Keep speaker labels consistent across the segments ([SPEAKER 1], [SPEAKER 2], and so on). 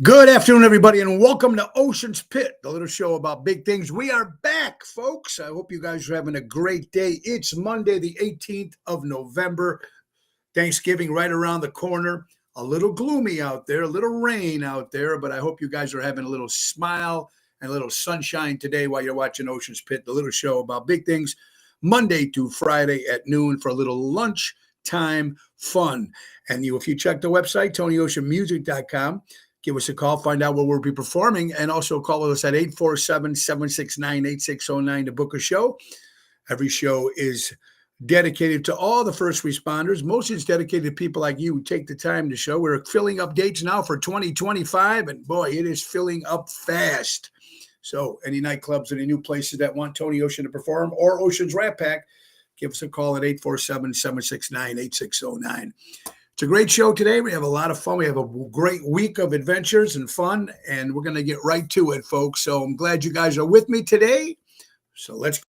[SPEAKER 1] Good afternoon, everybody, and welcome to Ocean's Pit, the little show about big things. We are back, folks. I hope you guys are having a great day. It's Monday, the 18th of November. Thanksgiving right around the corner. A little gloomy out there, a little rain out there, but I hope you guys are having a little smile and a little sunshine today while you're watching Ocean's Pit, the little show about big things, Monday to Friday at noon for a little lunch time fun. And if you check the website, TonyOceanMusic.com, give us a call, find out where we'll be performing, and also call us at 847-769-8609 to book a show. Every show is dedicated to all the first responders. Most is dedicated to people like you who take the time to show. We're filling up dates now for 2025, and boy, it is filling up fast. So any nightclubs, any new places that want Tony Ocean to perform or Ocean's Rat Pack, give us a call at 847-769-8609. It's a great show today. We have a lot of fun. We have a great week of adventures and fun, and we're going to get right to it, folks. So I'm glad you guys are with me today. So let's go.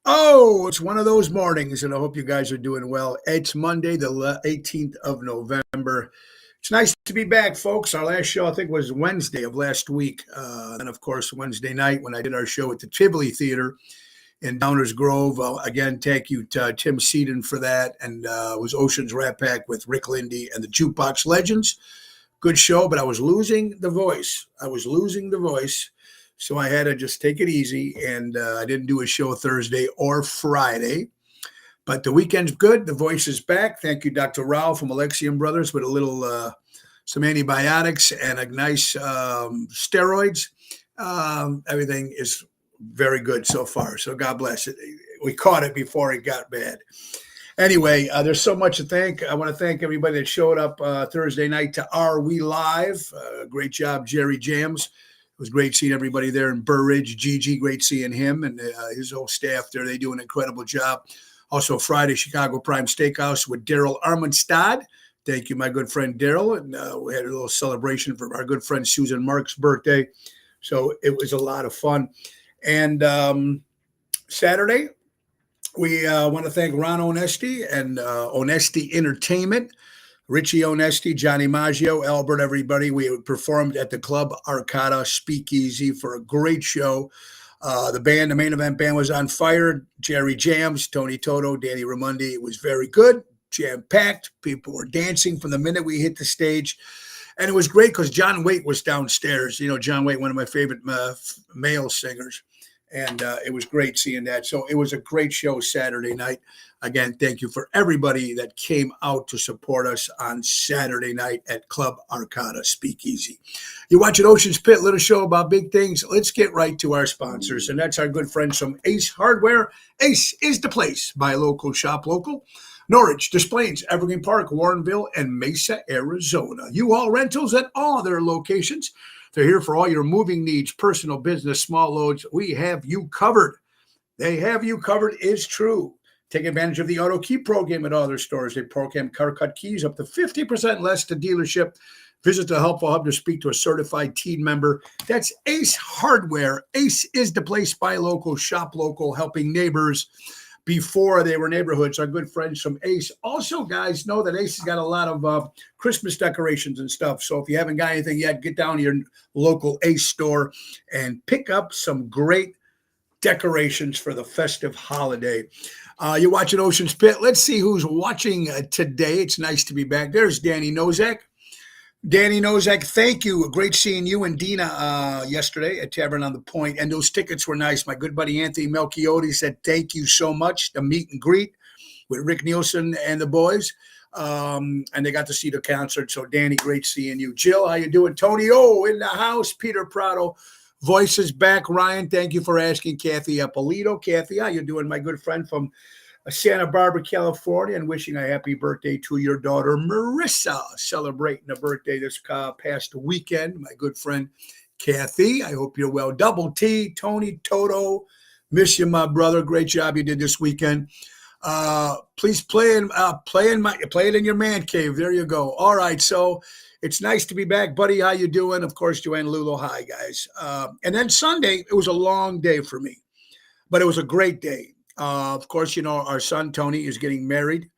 [SPEAKER 1] Oh, it's one of those mornings, and I hope you guys are doing well. It's Monday, the 18th of November. It's nice to be back, folks. Our last show, I think, was Wednesday of last week. And, of course, Wednesday night when I did our show at the Tivoli Theater in Downers Grove. Again, thank you to Tim Seaton for that. And it was Ocean's Rat Pack with Rick Lindy and the Jukebox Legends. Good show, but I was losing the voice. So I had to just take it easy, and I didn't do a show Thursday or Friday. But the weekend's good. The voice is back. Thank you, Dr. Rao from Alexian Brothers, with a little some antibiotics and a nice steroids. Everything is very good so far. So God bless it. We caught it before it got bad. Anyway, there's so much to thank. I want to thank everybody that showed up Thursday night to Are We Live? Great job, Jerry Jams. It was great seeing everybody there in Burr Ridge. Gigi, great seeing him and his whole staff there. They do an incredible job. Also, Friday, Chicago Prime Steakhouse with Daryl Armanstad. Thank you, my good friend Daryl. And we had a little celebration for our good friend Susan Mark's birthday. So it was a lot of fun. And Saturday, we want to thank Ron Onesti and Onesti Entertainment. Richie Onesti, Johnny Maggio, Albert, everybody. We performed at the Club Arcada Speakeasy for a great show. The main event band was on fire. Jerry Jams, Tony Toto, Danny Ramundi. It was very good, jam-packed. People were dancing from the minute we hit the stage. And it was great because John Waite was downstairs. You know, John Waite, one of my favorite male singers. And it was great seeing that. So it was a great show Saturday night. Again, thank you for everybody that came out to support us on Saturday night at Club Arcada Speakeasy. You're watching Ocean's Pit, little show about big things. Let's get right to our sponsors. And that's our good friends from Ace Hardware. Ace is the place. Buy local, shop local. Norwich, Des Plaines, Evergreen Park, Warrenville, and Mesa, Arizona. U-Haul Rentals at all their locations. They're here for all your moving needs, personal, business, small loads. We have you covered. They have you covered is true. Take advantage of the Auto Key program at all their stores. They program car cut keys up to 50% less to dealership. Visit the Helpful Hub to speak to a certified team member. That's Ace Hardware. Ace is the place. Buy local, shop local, helping neighbors before they were neighborhoods. Our good friends from Ace. Also, guys, know that Ace has got a lot of Christmas decorations and stuff. So if you haven't got anything yet, get down to your local Ace store and pick up some great decorations for the festive holiday. You're watching Ocean's Pit. Let's see who's watching today. It's nice to be back. There's Danny Nozak. Danny Nozak, thank you. Great seeing you and Dina yesterday at Tavern on the Point. And those tickets were nice. My good buddy Anthony Melchiotti said thank you so much. The meet and greet with Rick Nielsen and the boys. And they got to see the concert. So, Danny, great seeing you. Jill, how you doing? Tony O in the house. Peter Prado, voice is back. Ryan, thank you for asking. Kathy Apolito. Kathy, how you doing? My good friend from Santa Barbara, California, and wishing a happy birthday to your daughter, Marissa, celebrating a birthday this past weekend. My good friend, Kathy, I hope you're well. Double T, Tony, Toto, miss you, my brother. Great job you did this weekend. Please play it in your man cave. There you go. All right, so it's nice to be back, buddy. How you doing? Of course, Joanne Lulo. Hi, guys. And then Sunday, it was a long day for me, but it was a great day. Of course, our son Tony is getting married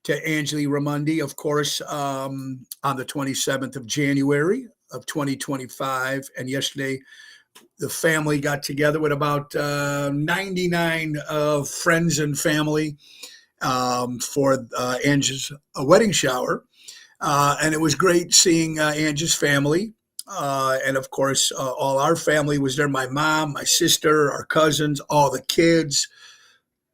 [SPEAKER 1] to Angeli Ramundi, of course, on the 27th of January of 2025. And yesterday, the family got together with about 99 friends and family for Angie's wedding shower. And it was great seeing Angie's family. And of course, all our family was there. My mom, my sister, our cousins, all the kids.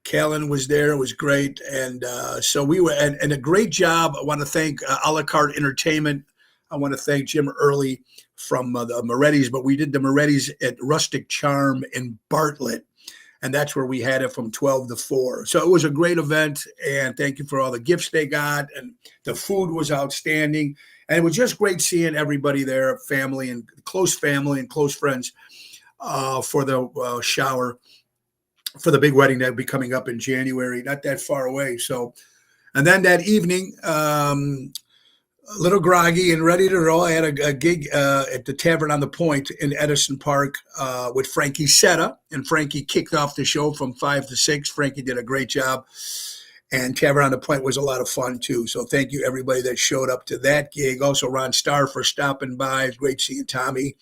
[SPEAKER 1] Kellen was there. It was great. And so we were, and a great job. I want to thank A La Carte Entertainment. I want to thank Jim Early from the Moretti's, but we did the Moretti's at Rustic Charm in Bartlett. And that's where we had it from 12 to 4. So it was a great event. And thank you for all the gifts they got. And the food was outstanding. And it was just great seeing everybody there, family and close friends for the shower. For the big wedding that will be coming up in January, not that far away. So, and then that evening, a little groggy and ready to roll. I had a gig at the Tavern on the Point in Edison Park with Frankie Setta, and Frankie kicked off the show from 5 to 6. Frankie did a great job, and Tavern on the Point was a lot of fun too. So thank you everybody that showed up to that gig. Also Ron Starr for stopping by. It's great seeing Tommy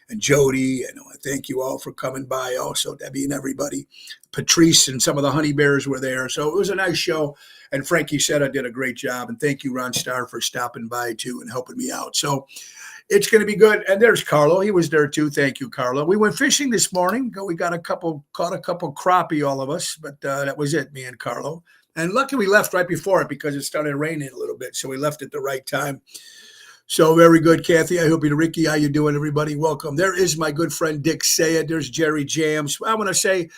[SPEAKER 1] and Jody, and I want to thank you all for coming by. Also Debbie and everybody. Patrice and some of the Honey Bears were there. So it was a nice show. And Frankie Setta did a great job. And thank you, Ron Starr, for stopping by too and helping me out. So it's going to be good. And there's Carlo. He was there too. Thank you, Carlo. We went fishing this morning. We caught a couple crappie, all of us. But that was it, me and Carlo. And lucky we left right before it because it started raining a little bit. So we left at the right time. So very good, Kathy. I hope you're Ricky. How you doing, everybody? Welcome. There is my good friend Dick Sayed. There's Jerry Jams. I want to say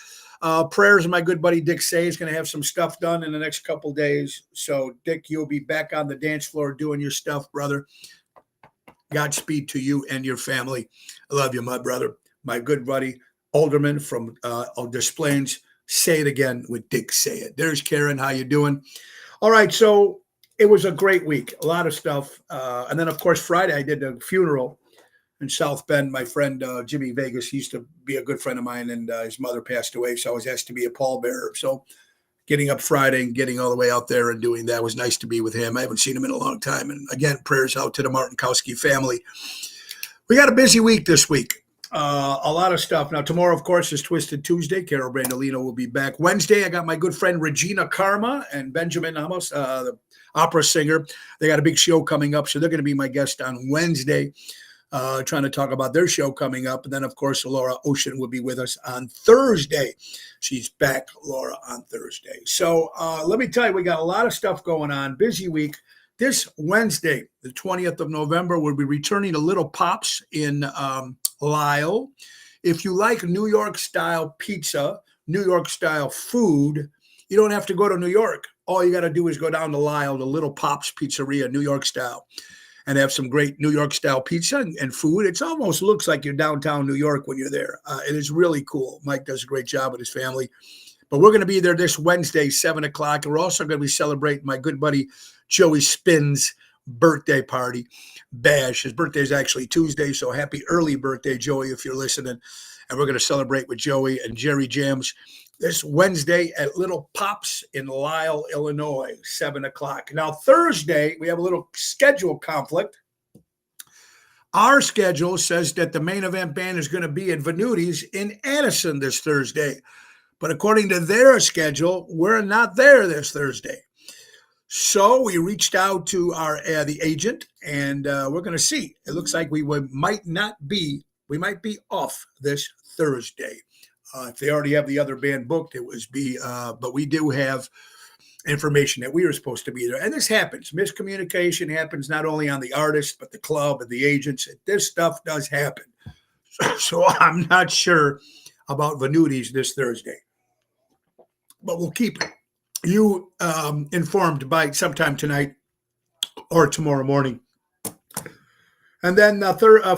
[SPEAKER 1] prayers. My good buddy Dick Sayed is going to have some stuff done in the next couple days. So, Dick, you'll be back on the dance floor doing your stuff, brother. Godspeed to you and your family. I love you, my brother. My good buddy Alderman from Des Plaines. Say it again with Dick Sayed. There's Karen. How you doing? All right, so it was a great week. A lot of stuff. And then, of course, Friday I did a funeral in South Bend. My friend Jimmy Vegas used to be a good friend of mine, and his mother passed away, so I was asked to be a pallbearer. So getting up Friday and getting all the way out there and doing that was nice to be with him. I haven't seen him in a long time. And again, prayers out to the Martinkowski family. We got a busy week this week. A lot of stuff. Now, tomorrow, of course, is Twisted Tuesday. Carol Brandolino will be back. Wednesday, I got my good friend Regina Karma and Benjamin Amos, the opera singer. They got a big show coming up, so they're going to be my guest on Wednesday, trying to talk about their show coming up. And then, of course, Laura Ocean will be with us on Thursday. She's back, Laura, on Thursday. So let me tell you, we got a lot of stuff going on. Busy week. This Wednesday, the 20th of November, we'll be returning to Little Pops in Lisle. If you like New York-style pizza, New York-style food, you don't have to go to New York. All you got to do is go down to Lisle, the Little Pops Pizzeria, New York-style, and have some great New York-style pizza and food. It almost looks like you're downtown New York when you're there. It is really cool. Mike does a great job with his family. But we're going to be there this Wednesday, 7 o'clock. And we're also going to be celebrating my good buddy Joey Spin's birthday party, bash. His birthday is actually Tuesday, so happy early birthday, Joey, if you're listening. And we're going to celebrate with Joey and Jerry Jams this Wednesday at Little Pops in Lisle, Illinois, 7 o'clock. Now, Thursday, we have a little schedule conflict. Our schedule says that the main event band is going to be at Venuti's in Addison this Thursday. But according to their schedule, we're not there this Thursday. So we reached out to our the agent, and we're going to see. It looks like we might be off this Thursday. If they already have the other band booked, but we do have information that we were supposed to be there. And this happens. Miscommunication happens not only on the artist, but the club and the agents. This stuff does happen. So I'm not sure about Venuti's this Thursday. But we'll keep you informed by sometime tonight or tomorrow morning. And then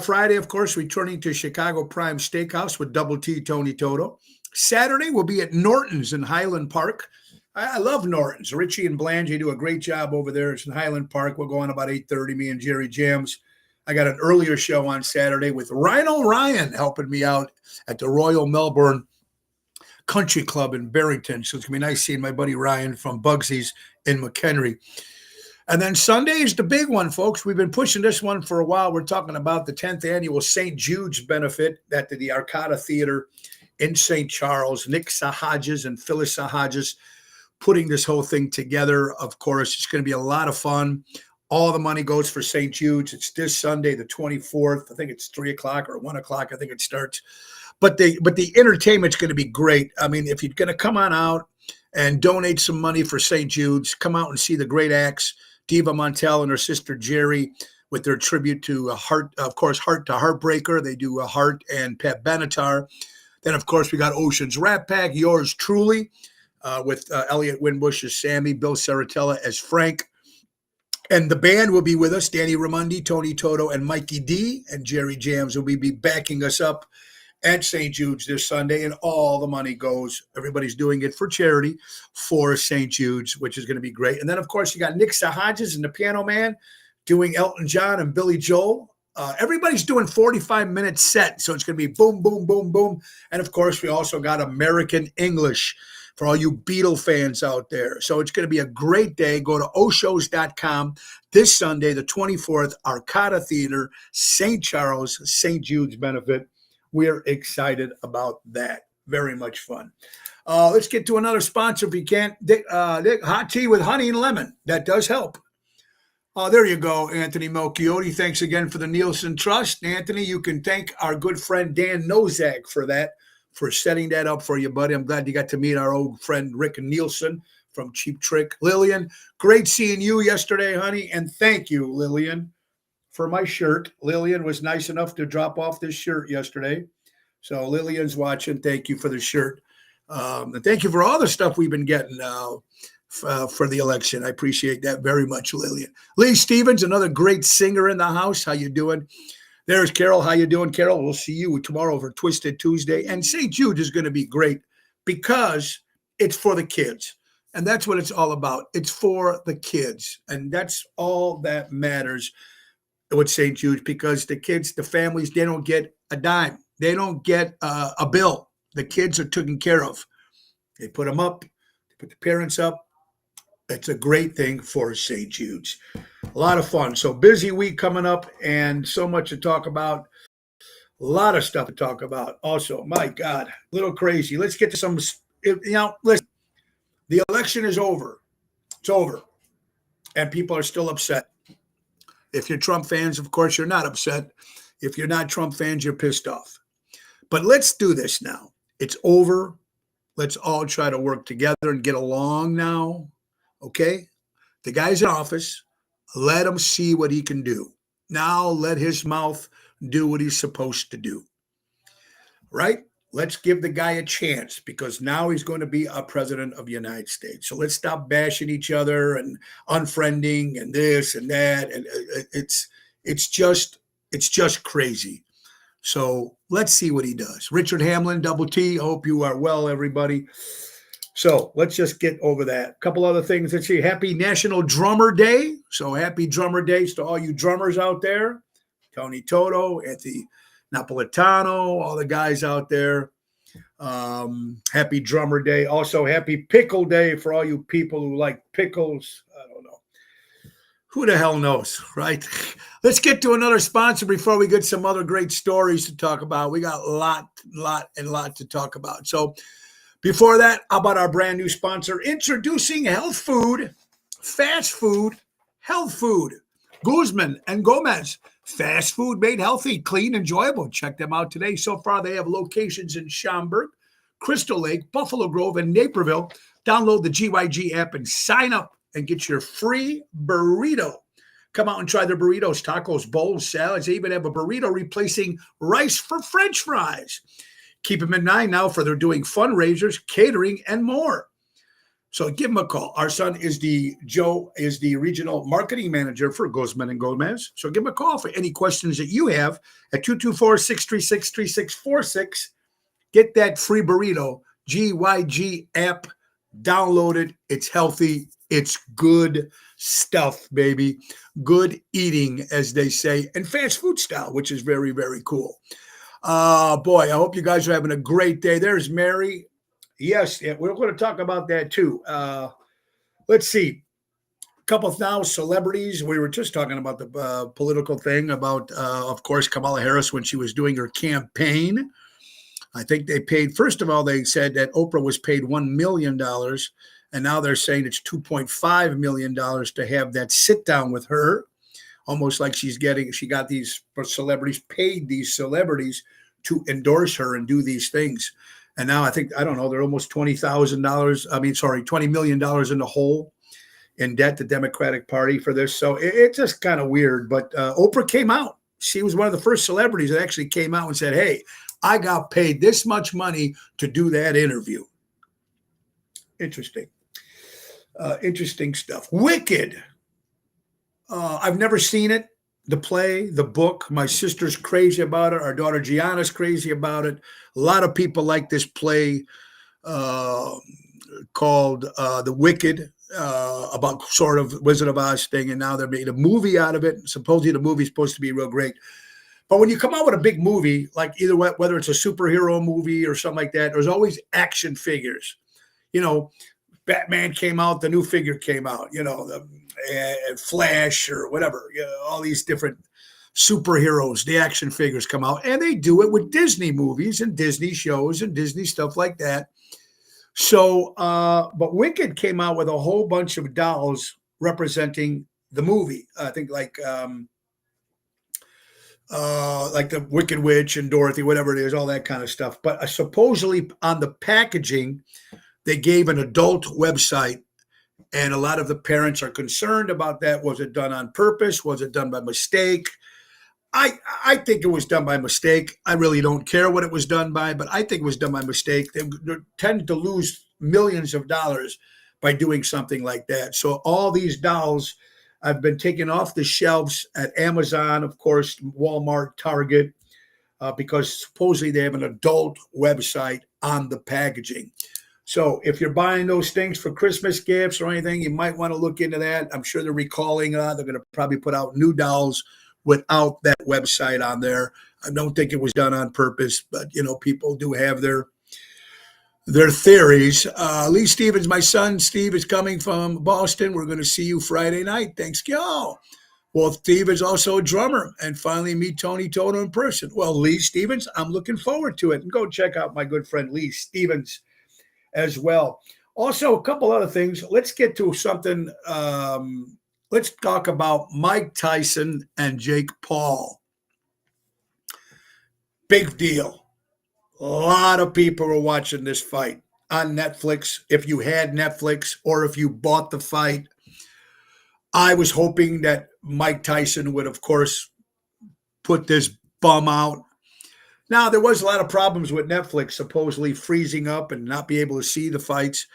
[SPEAKER 1] Friday, of course, returning to Chicago Prime Steakhouse with Double T Tony Toto. Saturday, we'll be at Norton's in Highland Park. I love Norton's. Richie and Blanche do a great job over there. It's in Highland Park. We'll go on about 8:30, me and Jerry Jams. I got an earlier show on Saturday with Rhino Ryan helping me out at the Royal Melbourne Country Club in Barrington. So it's going to be nice seeing my buddy Ryan from Bugsy's in McHenry. And then Sunday is the big one, folks. We've been pushing this one for a while. We're talking about the 10th annual St. Jude's benefit at the Arcada Theater in St. Charles. Nick Sahajas and Phyllis Sahajas putting this whole thing together. Of course, it's going to be a lot of fun. All the money goes for St. Jude's. It's this Sunday, the 24th. I think it's 3 o'clock or 1 o'clock. I think it starts. But the entertainment's going to be great. I mean, if you're going to come on out and donate some money for St. Jude's, come out and see the great acts. Diva Montel and her sister Jerry with their tribute to Heart to Heartbreaker. They do Heart and Pat Benatar. Then, of course, we got Ocean's Rat Pack, yours truly, with Elliot Winbush as Sammy, Bill Saratella as Frank. And the band will be with us, Danny Ramundi, Tony Toto, and Mikey D. And Jerry Jams will be backing us up at St. Jude's this Sunday, and all the money goes. Everybody's doing it for charity for St. Jude's, which is going to be great. And then, of course, you got Nick Sahajas and the Piano Man doing Elton John and Billy Joel. Everybody's doing 45-minute set, so it's going to be boom, boom, boom, boom. And, of course, we also got American English for all you Beatle fans out there. So it's going to be a great day. Go to oshows.com this Sunday, the 24th, Arcada Theater, St. Charles, St. Jude's benefit. We're excited about that. Very much fun. Let's get to another sponsor if you can. Dick, hot tea with honey and lemon. That does help. There you go, Anthony Melchiotti. Thanks again for the Nielsen Trust. Anthony, you can thank our good friend Dan Nozak for that, for setting that up for you, buddy. I'm glad you got to meet our old friend Rick Nielsen from Cheap Trick. Lillian, great seeing you yesterday, honey. And thank you, Lillian, for my shirt. Lillian was nice enough to drop off this shirt yesterday. So Lillian's watching. Thank you for the shirt. And thank you for all the stuff we've been getting for the election. I appreciate that very much, Lillian. Lee Stevens, another great singer in the house. How you doing? There's Carol. How you doing, Carol? We'll see you tomorrow for Twisted Tuesday. And St. Jude is going to be great because it's for the kids. And that's what it's all about. It's for the kids. And that's all that matters with St. Jude's, because the kids, the families, they don't get a dime. They don't get a bill. The kids are taken care of. They put them up. They put the parents up. It's a great thing for St. Jude's. A lot of fun. So busy week coming up and so much to talk about. A lot of stuff to talk about. Also, my God, a little crazy. Let's get to some, listen, the election is over. It's over. And people are still upset. If you're Trump fans, of course, you're not upset. If you're not Trump fans, you're pissed off. But let's do this now. It's over. Let's all try to work together and get along now. Okay? The guy's in office. Let him see what he can do. Now let his mouth do what he's supposed to do. Right? Let's give the guy a chance, because now he's going to be a president of the United States. So let's stop bashing each other and unfriending and this and that. And it's just crazy. So let's see what he does. Richard Hamlin, Double T. I hope you are well, everybody. So let's just get over that. A couple other things. Let's see. Happy National Drummer Day. So happy Drummer Days to all you drummers out there. Tony Toto, Anthony Napolitano, all the guys out there. Happy Drummer Day. Also, happy Pickle Day for all you people who like pickles. I don't know. Who the hell knows, right? Let's get to another sponsor before we get some other great stories to talk about. We got a lot to talk about. So before that, how about our brand new sponsor, introducing health food, fast food, health food. Guzman and Gomez. Fast food made healthy, clean, enjoyable. Check them out today. So far, they have locations in Schaumburg, Crystal Lake, Buffalo Grove, and Naperville. Download the GYG app and sign up and get your free burrito. Come out and try their burritos, tacos, bowls, salads. They even have a burrito replacing rice for French fries. Keep them in mind now for they're doing fundraisers, catering, and more. So give them a call. Our son is Joe is the regional marketing manager for Guzman and Gomez. So give him a call for any questions that you have at 224-636-3646. Get that free burrito, GYG app. Download it. It's healthy. It's good stuff, baby. Good eating, as they say, and fast food style, which is very, very cool. Boy, I hope you guys are having a great day. There's Mary. Yes, we're going to talk about that too. Let's see. A couple of now celebrities. We were just talking about the political thing about, of course, Kamala Harris when she was doing her campaign. I think they paid, first of all, they said that Oprah was paid $1 million, and now they're saying it's $2.5 million to have that sit down with her, almost like she got these celebrities, paid these celebrities to endorse her and do these things. And now I think, I don't know, they're almost $20 million in the hole in debt, the Democratic Party for this. So it's just kind of weird. But Oprah came out. She was one of the first celebrities that actually came out and said, hey, I got paid this much money to do that interview. Interesting. Interesting stuff. Wicked. I've never seen it. The play, the book. My sister's crazy about it. Our daughter Gianna's crazy about it. A lot of people like this play called The Wicked, about sort of Wizard of Oz thing, and now they're making a movie out of it. Supposedly the movie's supposed to be real great. But when you come out with a big movie, like either whether it's a superhero movie or something like that, there's always action figures. You know, Batman came out, the new figure came out, you know, the Flash or whatever, you know, all these different superheroes, the action figures come out, and they do it with Disney movies and Disney shows and Disney stuff like that. So, but Wicked came out with a whole bunch of dolls representing the movie. I think like the Wicked Witch and Dorothy, whatever it is, all that kind of stuff. But supposedly on the packaging, they gave an adult website, and a lot of the parents are concerned about that. Was it done on purpose? Was it done by mistake? I think it was done by mistake. I really don't care what it was done by, but I think it was done by mistake. They tend to lose millions of dollars by doing something like that. So all these dolls have been taken off the shelves at Amazon, of course, Walmart, Target, because supposedly they have an adult website on the packaging. So if you're buying those things for Christmas gifts or anything, you might want to look into that. I'm sure they're recalling. They're going to probably put out new dolls without that website on there. I don't think it was done on purpose, but, you know, people do have their theories. Lee Stevens, my son, Steve, is coming from Boston. We're going to see you Friday night. Thanks, y'all. Well, Steve is also a drummer, and finally meet Tony Toto in person. Well, Lee Stevens, I'm looking forward to it. And go check out my good friend Lee Stevens as well. Also, a couple other things. Let's get to something. Let's talk about Mike Tyson and Jake Paul. Big deal. A lot of people are watching this fight on Netflix. If you had Netflix or if you bought the fight, I was hoping that Mike Tyson would, of course, put this bum out. Now, there was a lot of problems with Netflix supposedly freezing up and not be able to see the fights.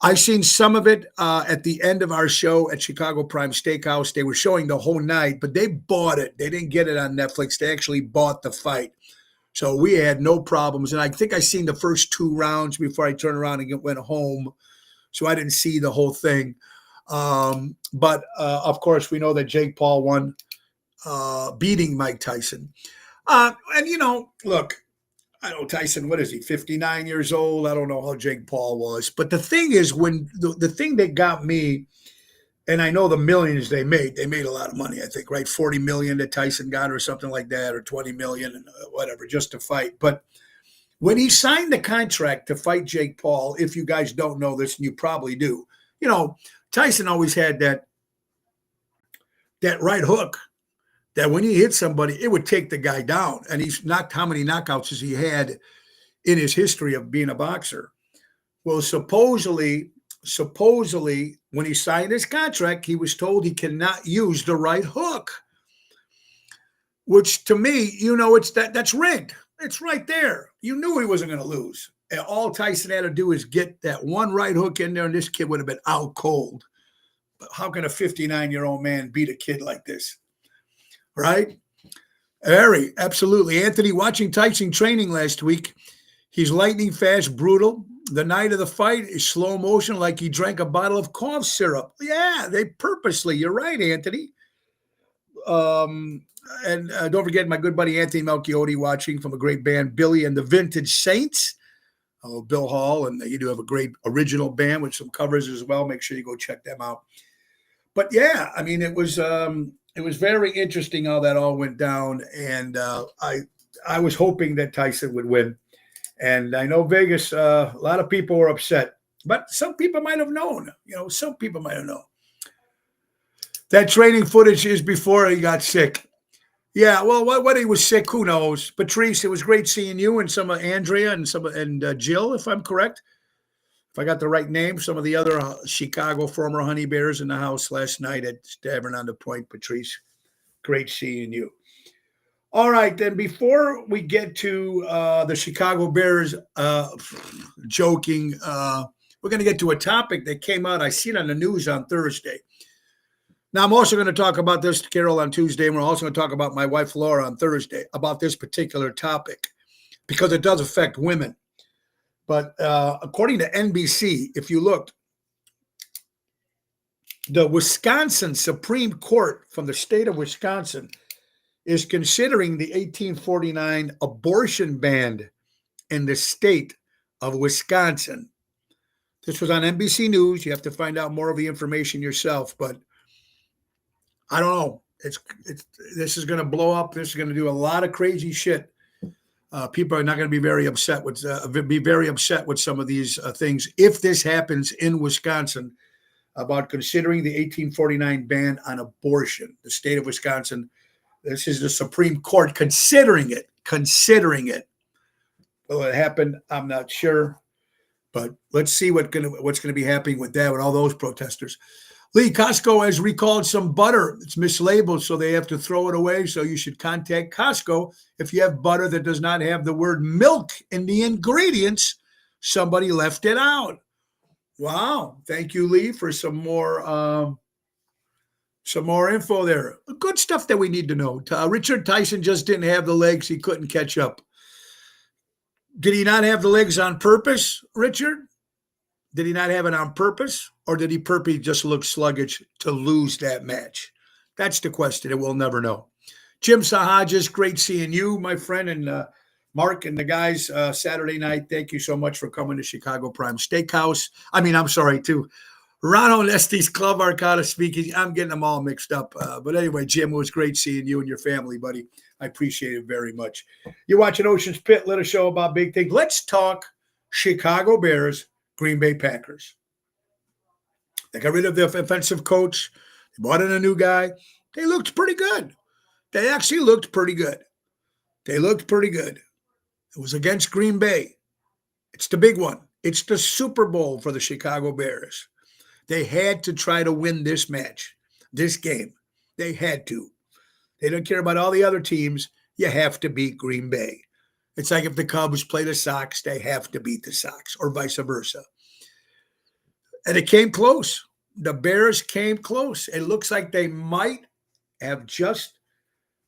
[SPEAKER 1] I seen some of it at the end of our show at Chicago Prime Steakhouse. They were showing the whole night, but they bought it. They didn't get it on Netflix. They actually bought the fight. So we had no problems. And I think I seen the first 2 rounds before I turned around and went home. So I didn't see the whole thing. But of course, we know that Jake Paul won, beating Mike Tyson. And, you know, look, I know Tyson, what is he, 59 years old? I don't know how Jake Paul was. But the thing is, when the thing that got me, and I know the millions they made a lot of money, I think, right? 40 million that Tyson got or something like that, or 20 million, and whatever, just to fight. But when he signed the contract to fight Jake Paul, if you guys don't know this, and you probably do, you know, Tyson always had that right hook that when he hit somebody, it would take the guy down. And he's knocked how many knockouts has he had in his history of being a boxer? Well, supposedly supposedly, when he signed his contract, he was told he cannot use the right hook, which to me, that's rigged. It's right there. You knew he wasn't going to lose. And all Tyson had to do is get that one right hook in there, and this kid would have been out cold. But how can a 59-year-old man beat a kid like this? Right? Very, absolutely. Anthony, watching Tyson training last week, he's lightning fast, brutal. The night of the fight is slow motion, like he drank a bottle of cough syrup. Yeah, they purposely. You're right, Anthony. And don't forget my good buddy Anthony Melchiotti watching from a great band, Billy and the Vintage Saints. Oh, Bill Hall, and you do have a great original band with some covers as well. Make sure you go check them out. But yeah, I mean, it was very interesting how that all went down, and I was hoping that Tyson would win. And I know Vegas, a lot of people were upset, but some people might have known. Some people might have known. That training footage is before he got sick. Yeah, well, what he was sick, who knows? Patrice, it was great seeing you and some of Andrea and Jill, if I'm correct. If I got the right name, some of the other Chicago former Honey Bears in the house last night at Tavern on the Point. Patrice, great seeing you. All right, then before we get to the Chicago Bears joking, we're going to get to a topic that came out. I seen on the news on Thursday. Now, I'm also going to talk about this, Carol, on Tuesday, and we're also going to talk about my wife, Laura, on Thursday, about this particular topic, because it does affect women. But according to NBC, if you looked, the Wisconsin Supreme Court from the state of Wisconsin is considering the 1849 abortion ban in the state of Wisconsin. This was on NBC News. You have to find out more of the information yourself, but I don't know. This is going to blow up. This is going to do a lot of crazy shit. People are not going to be very upset with some of these things if this happens in Wisconsin about considering the 1849 ban on abortion. The state of Wisconsin. This is the Supreme Court considering it. Will it happen? I'm not sure, but let's see what's going to be happening with that, with all those protesters. Lee, Costco has recalled some butter. It's mislabeled, so they have to throw it away. So you should contact Costco if you have butter that does not have the word milk in the ingredients. Somebody left it out. Wow. Thank you, Lee, for some more info there. Good stuff that we need to know. Richard Tyson just didn't have the legs. He couldn't catch up. Did he not have the legs on purpose, Richard? Did he not have it on purpose? Or did he purposely just look sluggish to lose that match? That's the question, and we'll never know. Jim Sahajas, great seeing you, my friend, and Mark and the guys Saturday night. Thank you so much for coming to Chicago Prime Steakhouse. To Ron Onesti's Club Arcada speaking. I'm getting them all mixed up. But anyway, Jim, it was great seeing you and your family, buddy. I appreciate it very much. You're watching Ocean's Pit. Let us show about big things. Let's talk Chicago Bears, Green Bay Packers. They got rid of their offensive coach. They brought in a new guy. They looked pretty good. They actually looked pretty good. It was against Green Bay. It's the big one. It's the Super Bowl for the Chicago Bears. They had to try to win this match, this game. They had to. They don't care about all the other teams. You have to beat Green Bay. It's like if the Cubs play the Sox, they have to beat the Sox, or vice versa. And it came close. The Bears came close. It looks like they might have just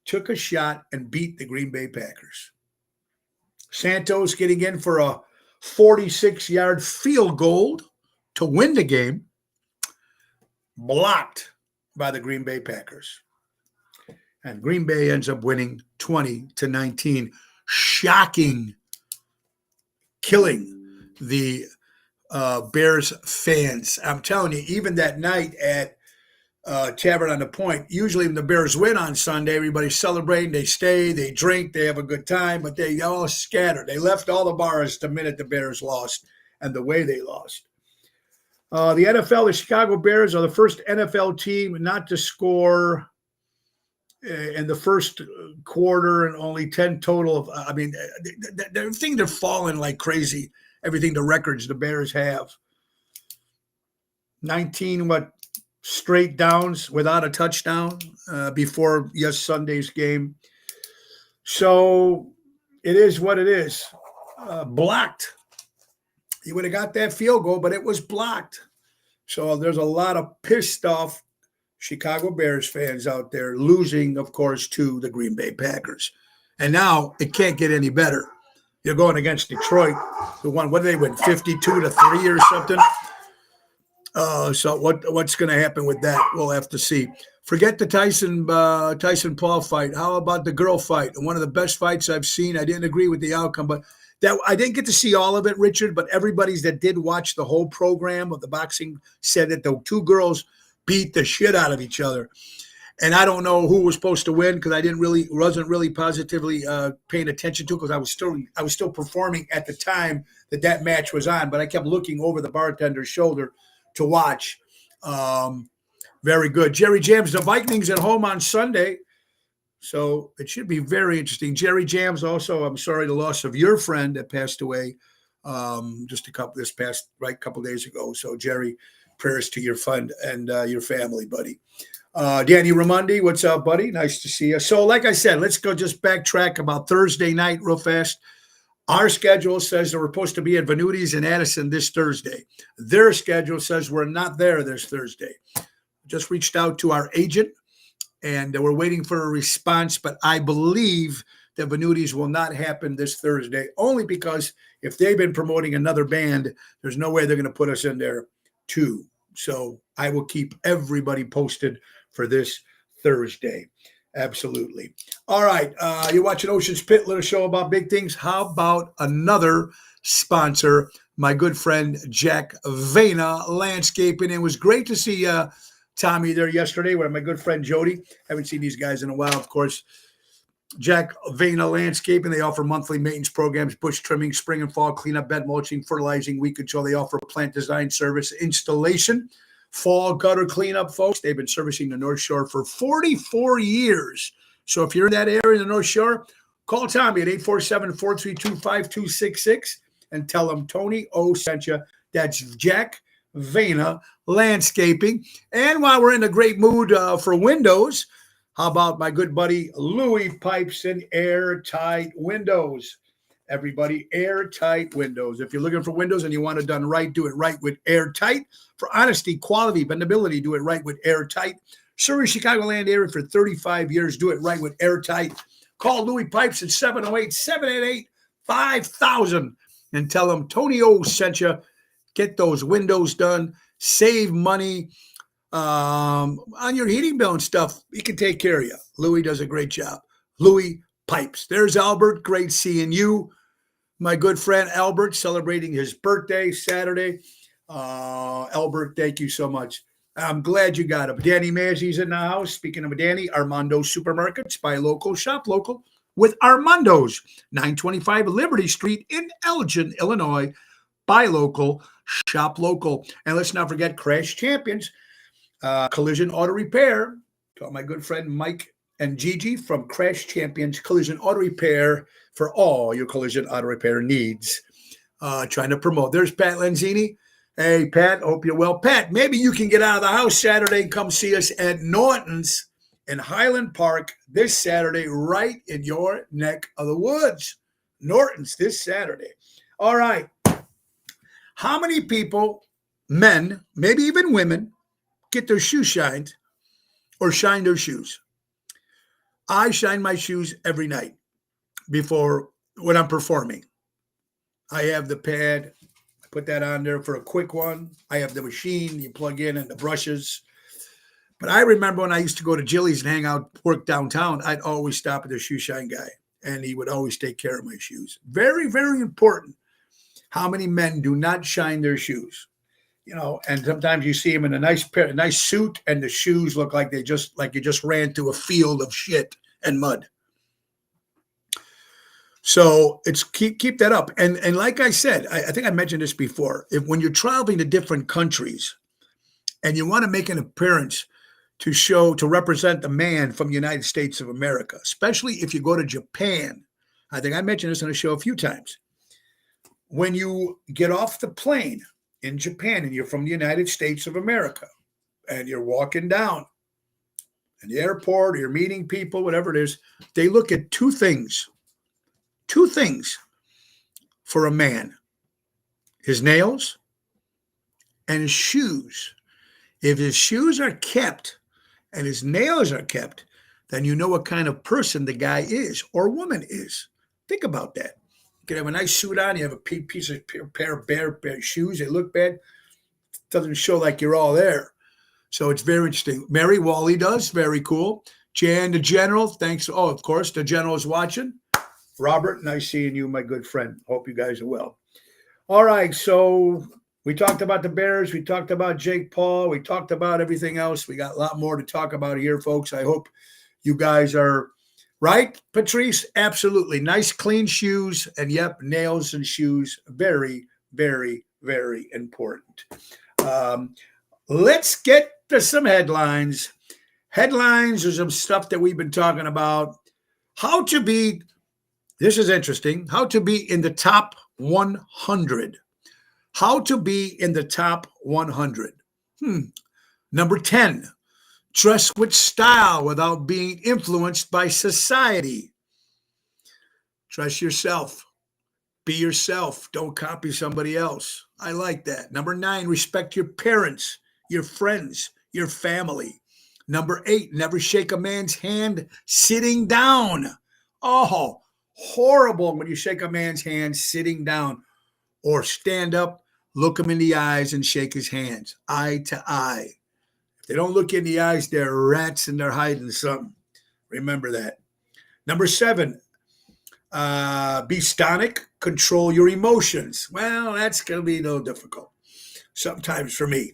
[SPEAKER 1] took a shot and beat the Green Bay Packers. Santos getting in for a 46-yard field goal to win the game, blocked by the Green Bay Packers. And Green Bay ends up winning 20-19. Shocking, killing the Bears fans. I'm telling you, even that night at Tavern on the Point, usually when the Bears win on Sunday, everybody's celebrating, they stay, they drink, they have a good time, but they all scattered. They left all the bars the minute the Bears lost and the way they lost. The NFL, the Chicago Bears are the first NFL team not to score in the first quarter and only 10 total. They're falling like crazy, everything the records the Bears have. 19 straight downs without a touchdown before Sunday's game. So it is what it is. Blocked. He would have got that field goal, but it was blocked. So there's a lot of pissed off Chicago Bears fans out there losing, of course, to the Green Bay Packers. And now it can't get any better. You're going against Detroit, who won, what did they win, 52-3 or something? So what's going to happen with that? We'll have to see. Forget the Tyson Paul fight. How about the girl fight? One of the best fights I've seen. I didn't agree with the outcome, but that I didn't get to see all of it, Richard. But everybody that did watch the whole program of the boxing said that the two girls beat the shit out of each other. And I don't know who was supposed to win because I wasn't really positively paying attention to it because I was still performing at the time that match was on. But I kept looking over the bartender's shoulder to watch. Very good. Jerry Jams, the Vikings at home on Sunday. So it should be very interesting. Jerry Jams also, I'm sorry, the loss of your friend that passed away just a couple days ago. So Jerry, prayers to your fund and your family, buddy. Danny Ramondi, what's up, buddy? Nice to see you. So like I said, let's go just backtrack about Thursday night real fast. Our schedule says that we're supposed to be at Venuti's in Addison this Thursday. Their schedule says we're not there this Thursday. Just reached out to our agent, and we're waiting for a response, but I believe that Venuti's will not happen this Thursday, only because if they've been promoting another band, there's no way they're going to put us in there too. So I will keep everybody posted for this Thursday. Absolutely. All right. You're watching Ocean's Pit, little show about big things. How about another sponsor, my good friend Jack Vena Landscaping? It was great to see Tommy there yesterday with my good friend Jody. Haven't seen these guys in a while, of course. Jack Vena Landscaping, they offer monthly maintenance programs, bush trimming, spring and fall cleanup, bed mulching, fertilizing, weed control. They offer plant design service, installation, fall gutter cleanup, folks. They've been servicing the North Shore for 44 years. So if you're in that area in the North Shore, call Tommy at 847-432-5266 and tell him Tony O sent you. That's Jack Vena Landscaping. And while we're in a great mood for windows, how about my good buddy Louis Pipes and Airtight Windows? Everybody, Airtight Windows. If you're looking for windows and you want it done right, do it right with Airtight. For honesty, quality, bendability, do it right with Airtight. Serving Chicagoland area for 35 years, do it right with Airtight. Call Louis Pipes at 708-788-5000 and tell them Tony O sent you. Get those windows done. Save money on your heating bill and stuff. He can take care of you. Louis does a great job. Louis Pipes. There's Albert. Great seeing you. My good friend Albert celebrating his birthday Saturday. Albert, thank you so much. I'm glad you got him. Danny Mazzi's in the house. Speaking of Danny, Armando Supermarkets. Buy local, shop local with Armando's. 925 Liberty Street in Elgin, Illinois. Buy local, shop local. And let's not forget Crash Champions. Collision Auto Repair. Got my good friend Mike and Gigi from Crash Champions Collision Auto Repair for all your collision auto repair needs. Trying to promote. There's Pat Lenzini. Hey, Pat, hope you're well. Pat, maybe you can get out of the house Saturday and come see us at Norton's in Highland Park this Saturday, right in your neck of the woods. Norton's this Saturday. All right. How many people, men, maybe even women, get their shoes shined or shine their shoes? I shine my shoes every night before when I'm performing. I have the pad. I put that on there for a quick one. I have the machine you plug in and the brushes. But I remember when I used to go to Jilly's and hang out, work downtown, I'd always stop at the shoe shine guy, and he would always take care of my shoes. Very, very important. How many men do not shine their shoes? You know, and sometimes you see them in a nice suit, and the shoes look like you just ran through a field of shit and mud. So it's keep that up. And like I said, I think I mentioned this before. When you're traveling to different countries and you want to make an appearance to represent the man from the United States of America, especially if you go to Japan, I think I mentioned this on the show a few times. When you get off the plane in Japan and you're from the United States of America and you're walking down in the airport or you're meeting people, whatever it is, they look at two things for a man: his nails and his shoes. If his shoes are kept and his nails are kept, then you know what kind of person the guy is or woman is. Think about that. You can have a nice suit on, you have a piece of pair of bare shoes, they look bad. Doesn't show like you're all there. So it's very interesting. Mary Wally does, very cool. Jan, the General, thanks. Oh, of course, the General is watching. Robert, nice seeing you, my good friend. Hope you guys are well. All right, so we talked about the Bears. We talked about Jake Paul. We talked about everything else. We got a lot more to talk about here, folks. I hope you guys are right, Patrice. Absolutely. Nice, clean shoes. And yep, nails and shoes. Very, very, very important. Let's get to some headlines. Headlines are some stuff that we've been talking about. How to be, this is interesting, how to be in the top 100. How to be in the top 100. Number 10, dress with style without being influenced by society. Dress yourself. Be yourself. Don't copy somebody else. I like that. Number 9, respect your parents, your friends, your family. Number 8, never shake a man's hand sitting down. Oh, horrible when you shake a man's hand sitting down. Or stand up, look him in the eyes and shake his hands, eye to eye. If they don't look you in the eyes, they're rats and they're hiding something. Remember that. Number 7, be stonic, control your emotions. Well, that's going to be a little difficult sometimes for me.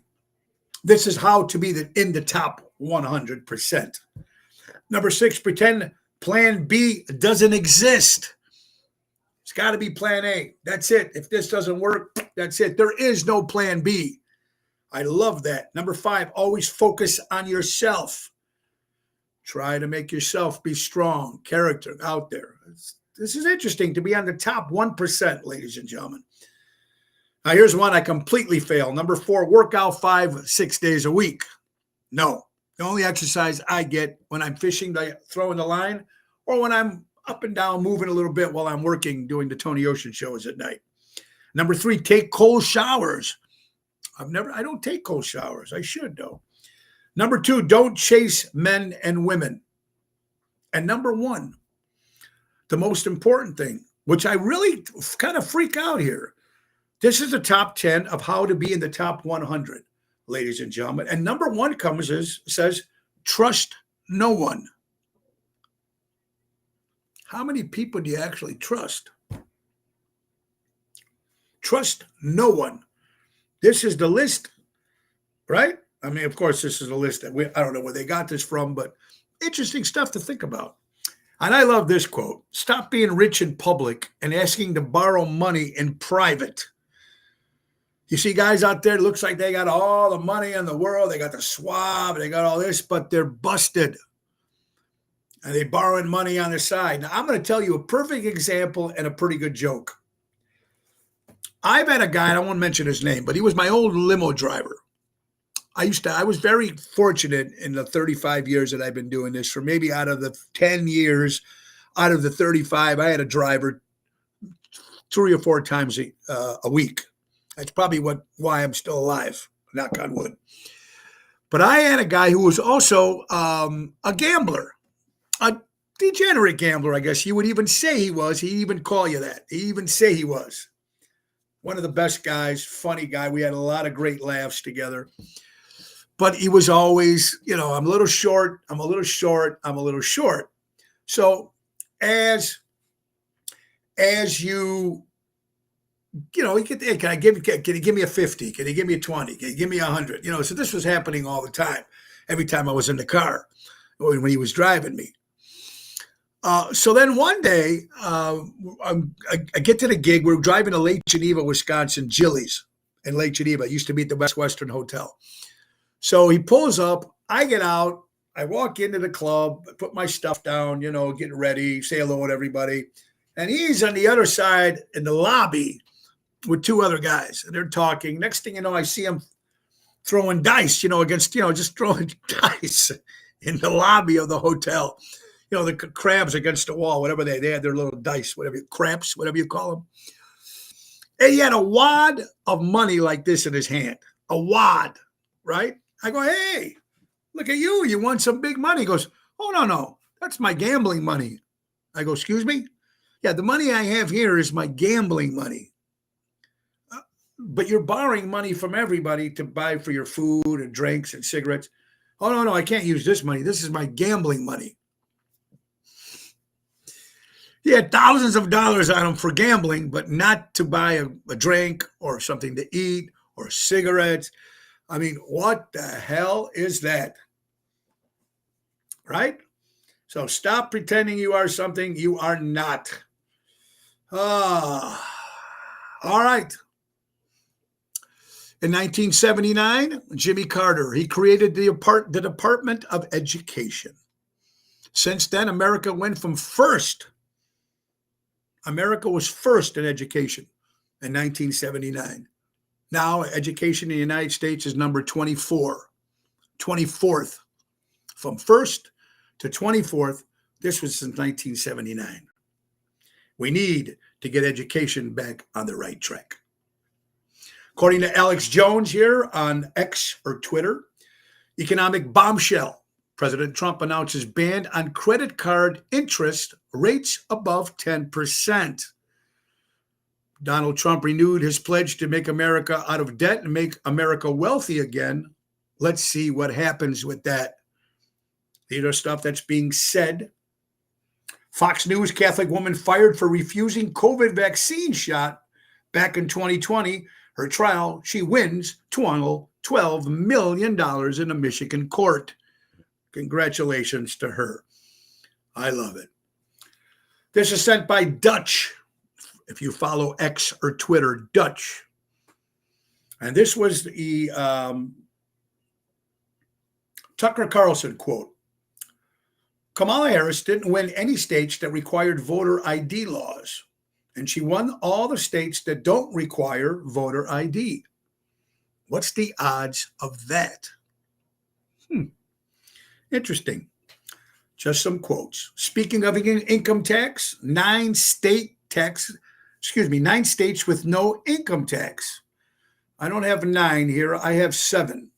[SPEAKER 1] This is how to be in the top 100%. Number 6, pretend plan B doesn't exist. It's got to be plan A. That's it. If this doesn't work, that's it. There is no plan B. I love that. Number 5, always focus on yourself. Try to make yourself be strong, character out there. This is interesting to be on the top 1%, ladies and gentlemen. Now, here's one I completely fail. Number 4, work out 5-6 days a week. No. The only exercise I get when I'm fishing, throwing the line, or when I'm up and down, moving a little bit while I'm working, doing the Tony Ocean shows at night. Number 3, take cold showers. I don't take cold showers. I should, though. Number 2, don't chase men and women. And number 1, the most important thing, which I really kind of freak out here. This is the top 10 of how to be in the top 100, ladies and gentlemen. And number 1 says, trust no one. How many people do you actually trust? Trust no one. This is the list, right? I mean, of course, this is a list that I don't know where they got this from, but interesting stuff to think about. And I love this quote: stop being rich in public and asking to borrow money in private. You see guys out there, it looks like they got all the money in the world. They got the swab, they got all this, but they're busted. And they're borrowing money on the side. Now, I'm going to tell you a perfect example and a pretty good joke. I've had a guy, I don't want to mention his name, but he was my old limo driver. I was very fortunate in the 35 years that I've been doing this. For maybe out of the 10 years, out of the 35, I had a driver 3 or 4 times a week. That's probably why I'm still alive, knock on wood. But I had a guy who was also a gambler, a degenerate gambler, I guess you would even say he was. He'd even call you that. He'd even say he was. One of the best guys, funny guy. We had a lot of great laughs together. But he was always, I'm a little short, I'm a little short, I'm a little short. So as you hey, can you give me a 50? Can you give me a 20? Can you give me 100? So this was happening all the time, every time I was in the car when he was driving me. So then one day, I get to the gig. We're driving to Lake Geneva, Wisconsin, Jilly's in Lake Geneva. It used to be at the Best Western Hotel. So he pulls up. I get out. I walk into the club, I put my stuff down, getting ready, say hello to everybody. And he's on the other side in the lobby with two other guys. And they're talking. Next thing you know, I see them throwing dice, against, just throwing dice in the lobby of the hotel. The crabs against the wall, whatever they had their little dice, craps, whatever you call them. And he had a wad of money like this in his hand, a wad, right? I go, hey, look at you. You won some big money. He goes, oh, no, that's my gambling money. I go, excuse me? Yeah, the money I have here is my gambling money. But you're borrowing money from everybody to buy for your food and drinks and cigarettes. Oh, no, I can't use this money. This is my gambling money. He had thousands of dollars on him for gambling, but not to buy a drink or something to eat or cigarettes. I mean, what the hell is that? Right? So stop pretending you are something you are not. All right. In 1979, Jimmy Carter, he created the Department of Education. Since then, America went from first. America was first in education in 1979. Now, education in the United States is number 24, 24th. From first to 24th, this was since 1979. We need to get education back on the right track. According to Alex Jones here on X or Twitter, economic bombshell. President Trump announces ban on credit card interest rates above 10%. Donald Trump renewed his pledge to make America out of debt and make America wealthy again. Let's see what happens with that. These are stuff that's being said. Fox News, Catholic woman fired for refusing COVID vaccine shot back in 2020. Her trial, she wins $12 million in a Michigan court. Congratulations to her. I love it. This is sent by Dutch. If you follow X or Twitter, Dutch. And this was the Tucker Carlson quote. Kamala Harris didn't win any states that required voter ID laws, and she won all the states that don't require voter ID. What's the odds of that? Interesting. Just some quotes. Speaking of income tax, 9 states with no income tax. I don't have 9 here. I have 7.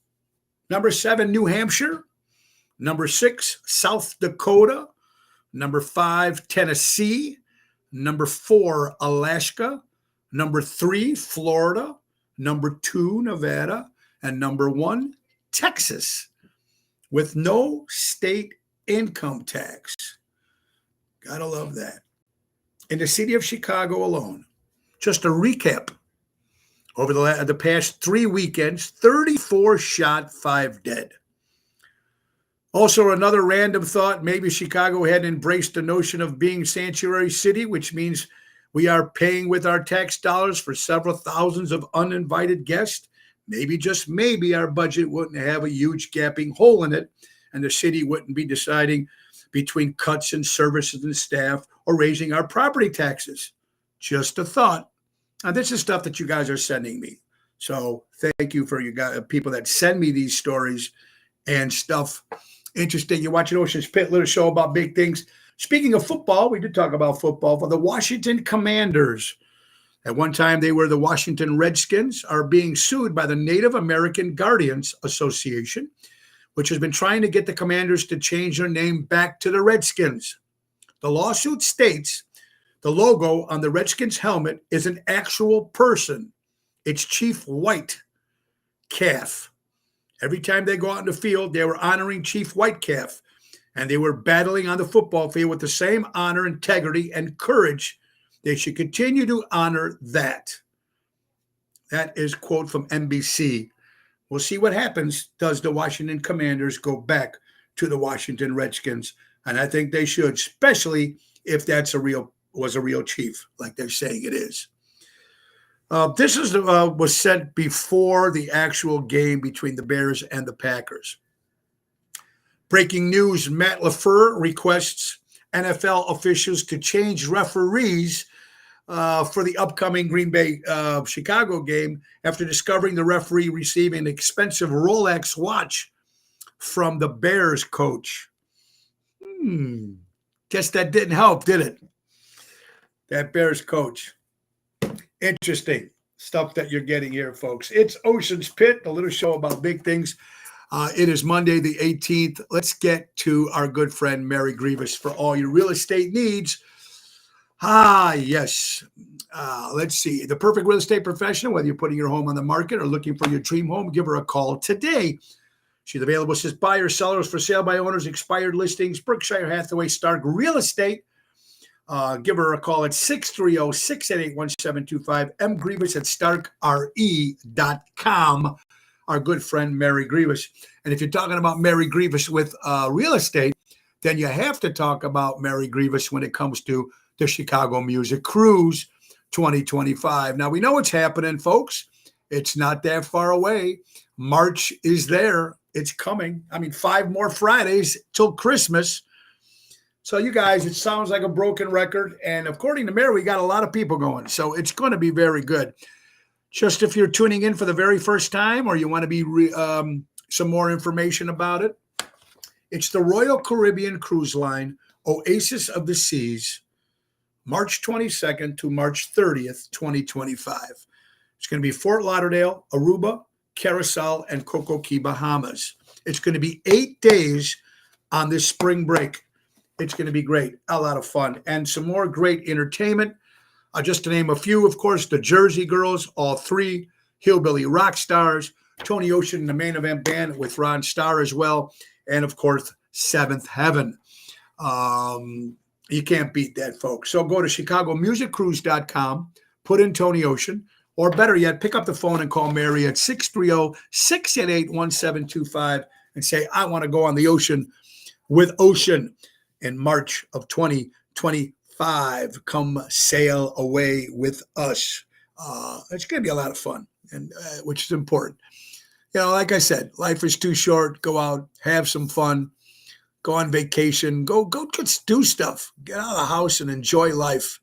[SPEAKER 1] Number 7, New Hampshire. Number 6, South Dakota. Number 5, Tennessee. Number 4, Alaska. Number 3, Florida. Number 2, Nevada. And number 1, Texas, with no state income tax. Gotta love that. In the city of Chicago alone, just a recap, over the past 3 weekends, 34 shot, 5 dead. Also, another random thought, maybe Chicago had embraced the notion of being sanctuary city, which means we are paying with our tax dollars for several thousands of uninvited guests. Maybe, just maybe, our budget wouldn't have a huge gaping hole in it, and the city wouldn't be deciding between cuts in services and staff or raising our property taxes. Just a thought. Now, this is stuff that you guys are sending me. So thank you for you guys, people that send me these stories and stuff. Interesting. You're watching Ocean's Pit, little show about big things. Speaking of football, we did talk about football. For the Washington Commanders, at one time they were the Washington Redskins, are being sued by the Native American Guardians Association, which has been trying to get the Commanders to change their name back to the Redskins. The lawsuit states the logo on the Redskins helmet is an actual person. It's Chief Whitecalf. Every time they go out in the field, they were honoring Chief Whitecalf, and they were battling on the football field with the same honor, integrity, and courage. They should continue to honor that. That is a quote from NBC. We'll see what happens. Does the Washington Commanders go back to the Washington Redskins? And I think they should, especially if that's was a real chief, like they're saying it is. This was sent before the actual game between the Bears and the Packers. Breaking news, Matt LaFleur requests NFL officials to change referees for the upcoming Green Bay Chicago game after discovering the referee receiving an expensive Rolex watch from the Bears coach. Guess that didn't help, did it? That Bears coach. Interesting stuff that you're getting here, folks. It's Ocean's Pit, a little show about big things. It is Monday the 18th. Let's get to our good friend Mary Grievous for all your real estate needs. Yes. Let's see. The perfect real estate professional, whether you're putting your home on the market or looking for your dream home, give her a call today. She's available. Says buyers, sellers, for sale by owners, expired listings, Berkshire Hathaway, Stark Real Estate. Give her a call at 630-688-1725. mgrievous@starkre.com. Our good friend Mary Grievous. And if you're talking about Mary Grievous with real estate, then you have to talk about Mary Grievous when it comes to the Chicago Music Cruise 2025. Now, we know what's happening, folks. It's not that far away. March is there. It's coming. 5 more Fridays till Christmas. So you guys, it sounds like a broken record. And according to Mary, we got a lot of people going. So it's going to be very good. Just if you're tuning in for the very first time or you want to be some more information about it, it's the Royal Caribbean Cruise Line, Oasis of the Seas, March 22nd to March 30th, 2025. It's going to be Fort Lauderdale, Aruba, Carousel, and Coco Key, Bahamas. It's going to be 8 days on this spring break. It's going to be great, a lot of fun, and some more great entertainment. Just to name a few, of course, the Jersey Girls, all 3, Hillbilly Rock Stars, Tony Ocean, the main event band with Ron Starr as well, and of course, Seventh Heaven. You can't beat that, folks. So go to chicagomusiccruise.com, put in Tony Ocean, or better yet, pick up the phone and call Mary at 630-688-1725 and say, I want to go on the ocean with Ocean in March of 2025. Come sail away with us. It's going to be a lot of fun, and which is important. Like I said, life is too short. Go out, have some fun, go on vacation, go just do stuff. Get out of the house and enjoy life.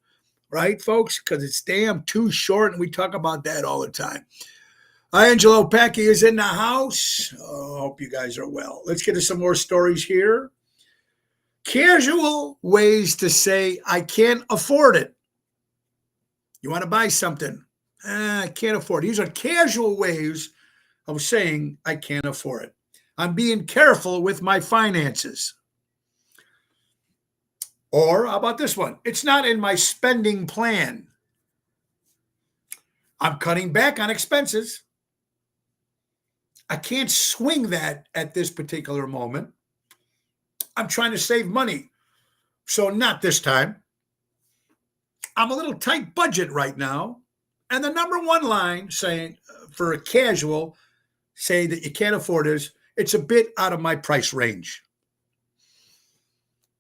[SPEAKER 1] Right, folks? Because it's damn too short, and we talk about that all the time. Angelo Packy is in the house. Hope you guys are well. Let's get to some more stories here. Casual ways to say, I can't afford it. You want to buy something? I can't afford it. These are casual ways of saying, I can't afford it. I'm being careful with my finances. Or how about this one? It's not in my spending plan. I'm cutting back on expenses. I can't swing that at this particular moment. I'm trying to save money. So not this time. I'm a little tight budget right now. And the number one line saying for a casual, say that you can't afford is, it's a bit out of my price range.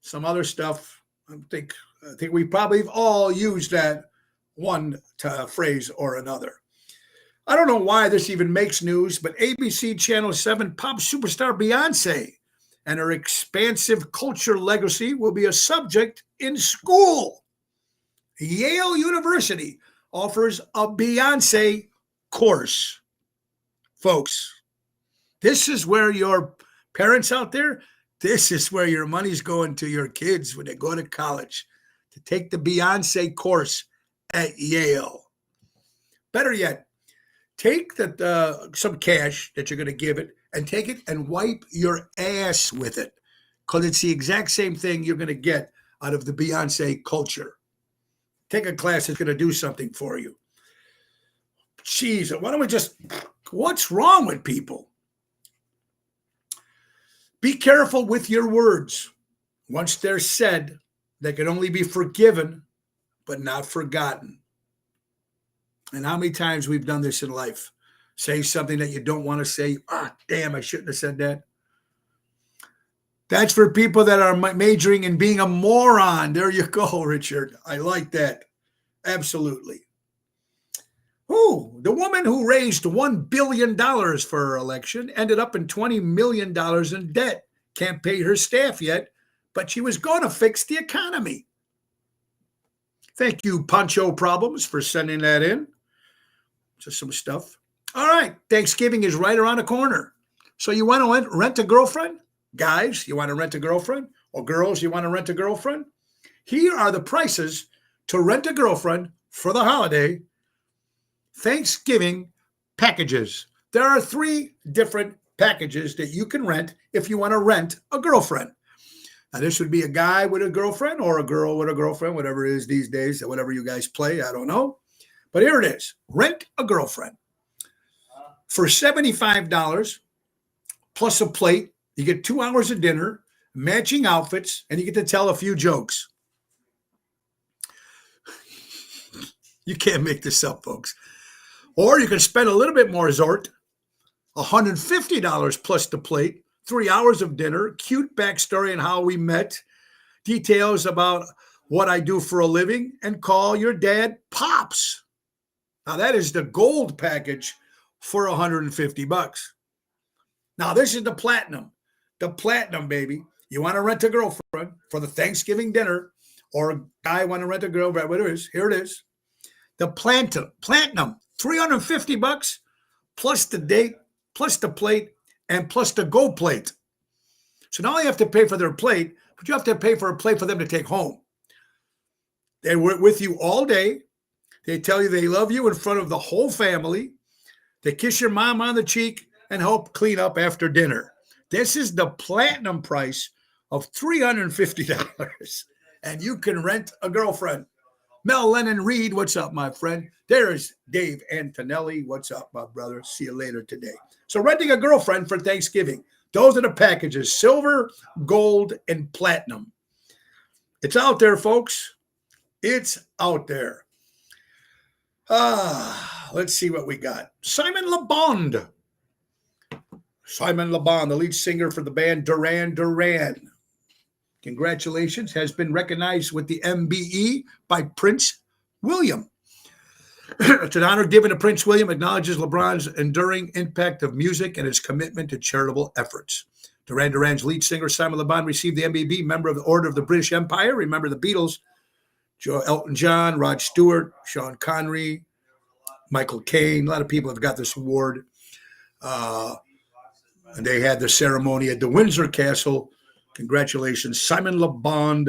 [SPEAKER 1] Some other stuff. I think we probably have all used that one phrase or another. I don't know why this even makes news, but ABC Channel 7 pop superstar Beyonce and her expansive culture legacy will be a subject in school. Yale University offers a Beyonce course. Folks, this is where your parents out there, this is where your money's going to your kids when they go to college, to take the Beyonce course at Yale. Better yet, take some cash that you're going to give it and take it and wipe your ass with it, because it's the exact same thing you're going to get out of the Beyonce culture. Take a class that's going to do something for you. Jeez, why don't we what's wrong with people? Be careful with your words. Once they're said, they can only be forgiven, but not forgotten. And how many times we've done this in life? Say something that you don't want to say. Damn, I shouldn't have said that. That's for people that are majoring in being a moron. There you go, Richard. I like that. Absolutely. The woman who raised $1 billion for her election ended up in $20 million in debt. Can't pay her staff yet, but she was going to fix the economy. Thank you, Poncho Problems, for sending that in. Just some stuff. All right. Thanksgiving is right around the corner. So you want to rent a girlfriend? Guys, you want to rent a girlfriend? Or girls, you want to rent a girlfriend? Here are the prices to rent a girlfriend for the holiday Thanksgiving packages. There are 3 different packages that you can rent if you want to rent a girlfriend. Now, this would be a guy with a girlfriend or a girl with a girlfriend, whatever it is these days, whatever you guys play, I don't know. But here it is. Rent a girlfriend. For $75 plus a plate, you get 2 hours of dinner, matching outfits, and you get to tell a few jokes. You can't make this up, folks. Or you can spend a little bit more resort, $150 plus the plate, 3 hours of dinner, cute backstory on how we met, details about what I do for a living, and call your dad Pops. Now, that is the gold package for $150. Now, this is the platinum. The platinum, baby. You want to rent a girlfriend for the Thanksgiving dinner, or a guy want to rent a girlfriend, whatever it is. Here it is. The platinum, $350 plus the date, plus the plate, and plus the gold plate. So not only have to pay for their plate, but you have to pay for a plate for them to take home. They were with you all day. They tell you they love you in front of the whole family. They kiss your mom on the cheek and help clean up after dinner. This is the platinum price of $350. And you can rent a girlfriend. Mel Lennon Reed, what's up, my friend? There's Dave Antonelli. What's up, my brother? See you later today. So renting a girlfriend for Thanksgiving. Those are the packages, silver, gold, and platinum. It's out there, folks. It's out there. Let's see what we got. Simon Le Bon. Simon Le Bon, the lead singer for the band Duran Duran. Congratulations, has been recognized with the MBE by Prince William. It's an honor given to Prince William, acknowledges LeBron's enduring impact of music and his commitment to charitable efforts. Duran Duran's lead singer, Simon Le Bon, received the MBE, member of the Order of the British Empire. Remember the Beatles, Elton John, Rod Stewart, Sean Connery, Michael Caine. A lot of people have got this award. And they had the ceremony at the Windsor Castle. Congratulations, Simon Le Bon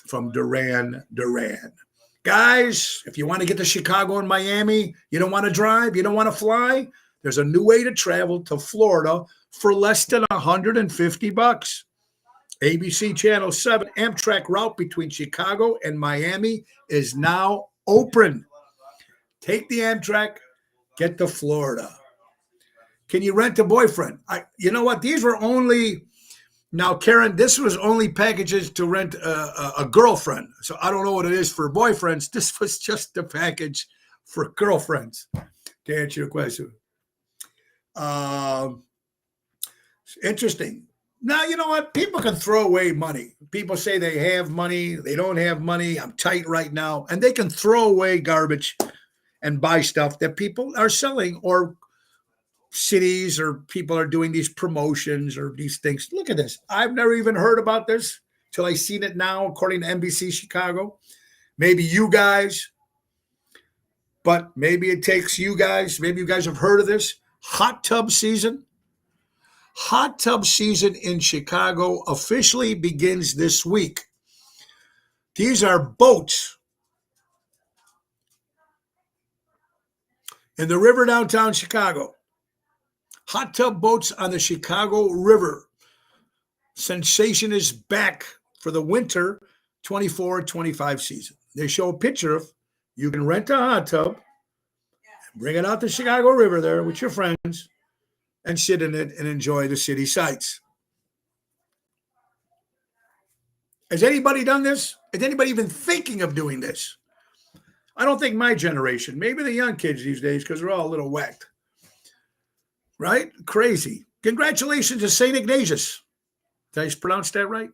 [SPEAKER 1] from Duran Duran. Guys, if you want to get to Chicago and Miami, you don't want to drive, you don't want to fly, there's a new way to travel to Florida for less than $150. ABC Channel 7 Amtrak route between Chicago and Miami is now open. Take the Amtrak, get to Florida. Can you rent a boyfriend? You know what? These were only... Now, Karen, this was only packages to rent a girlfriend. So I don't know what it is for boyfriends. This was just the package for girlfriends, to answer your question. Interesting. Now, you know what? People can throw away money. People say they have money. They don't have money. I'm tight right now. And they can throw away garbage and buy stuff that people are selling, or cities or people are doing these promotions or these things. Look at this. I've never even heard about this till I seen it now, according to NBC Chicago. Maybe you guys, but maybe it takes you guys. Maybe you guys have heard of this. Hot tub season. Hot tub season in Chicago officially begins this week. These are boats in the river downtown Chicago. Hot tub boats on the Chicago River. Sensation is back for the winter 24-25 season. They show a picture of, you can rent a hot tub, bring it out to Chicago River there with your friends, and sit in it and enjoy the city sights. Has anybody done this? Is anybody even thinking of doing this? I don't think my generation, maybe the young kids these days, because they're all a little whacked. Right? Crazy. Congratulations to St. Ignatius. Did I pronounce that right?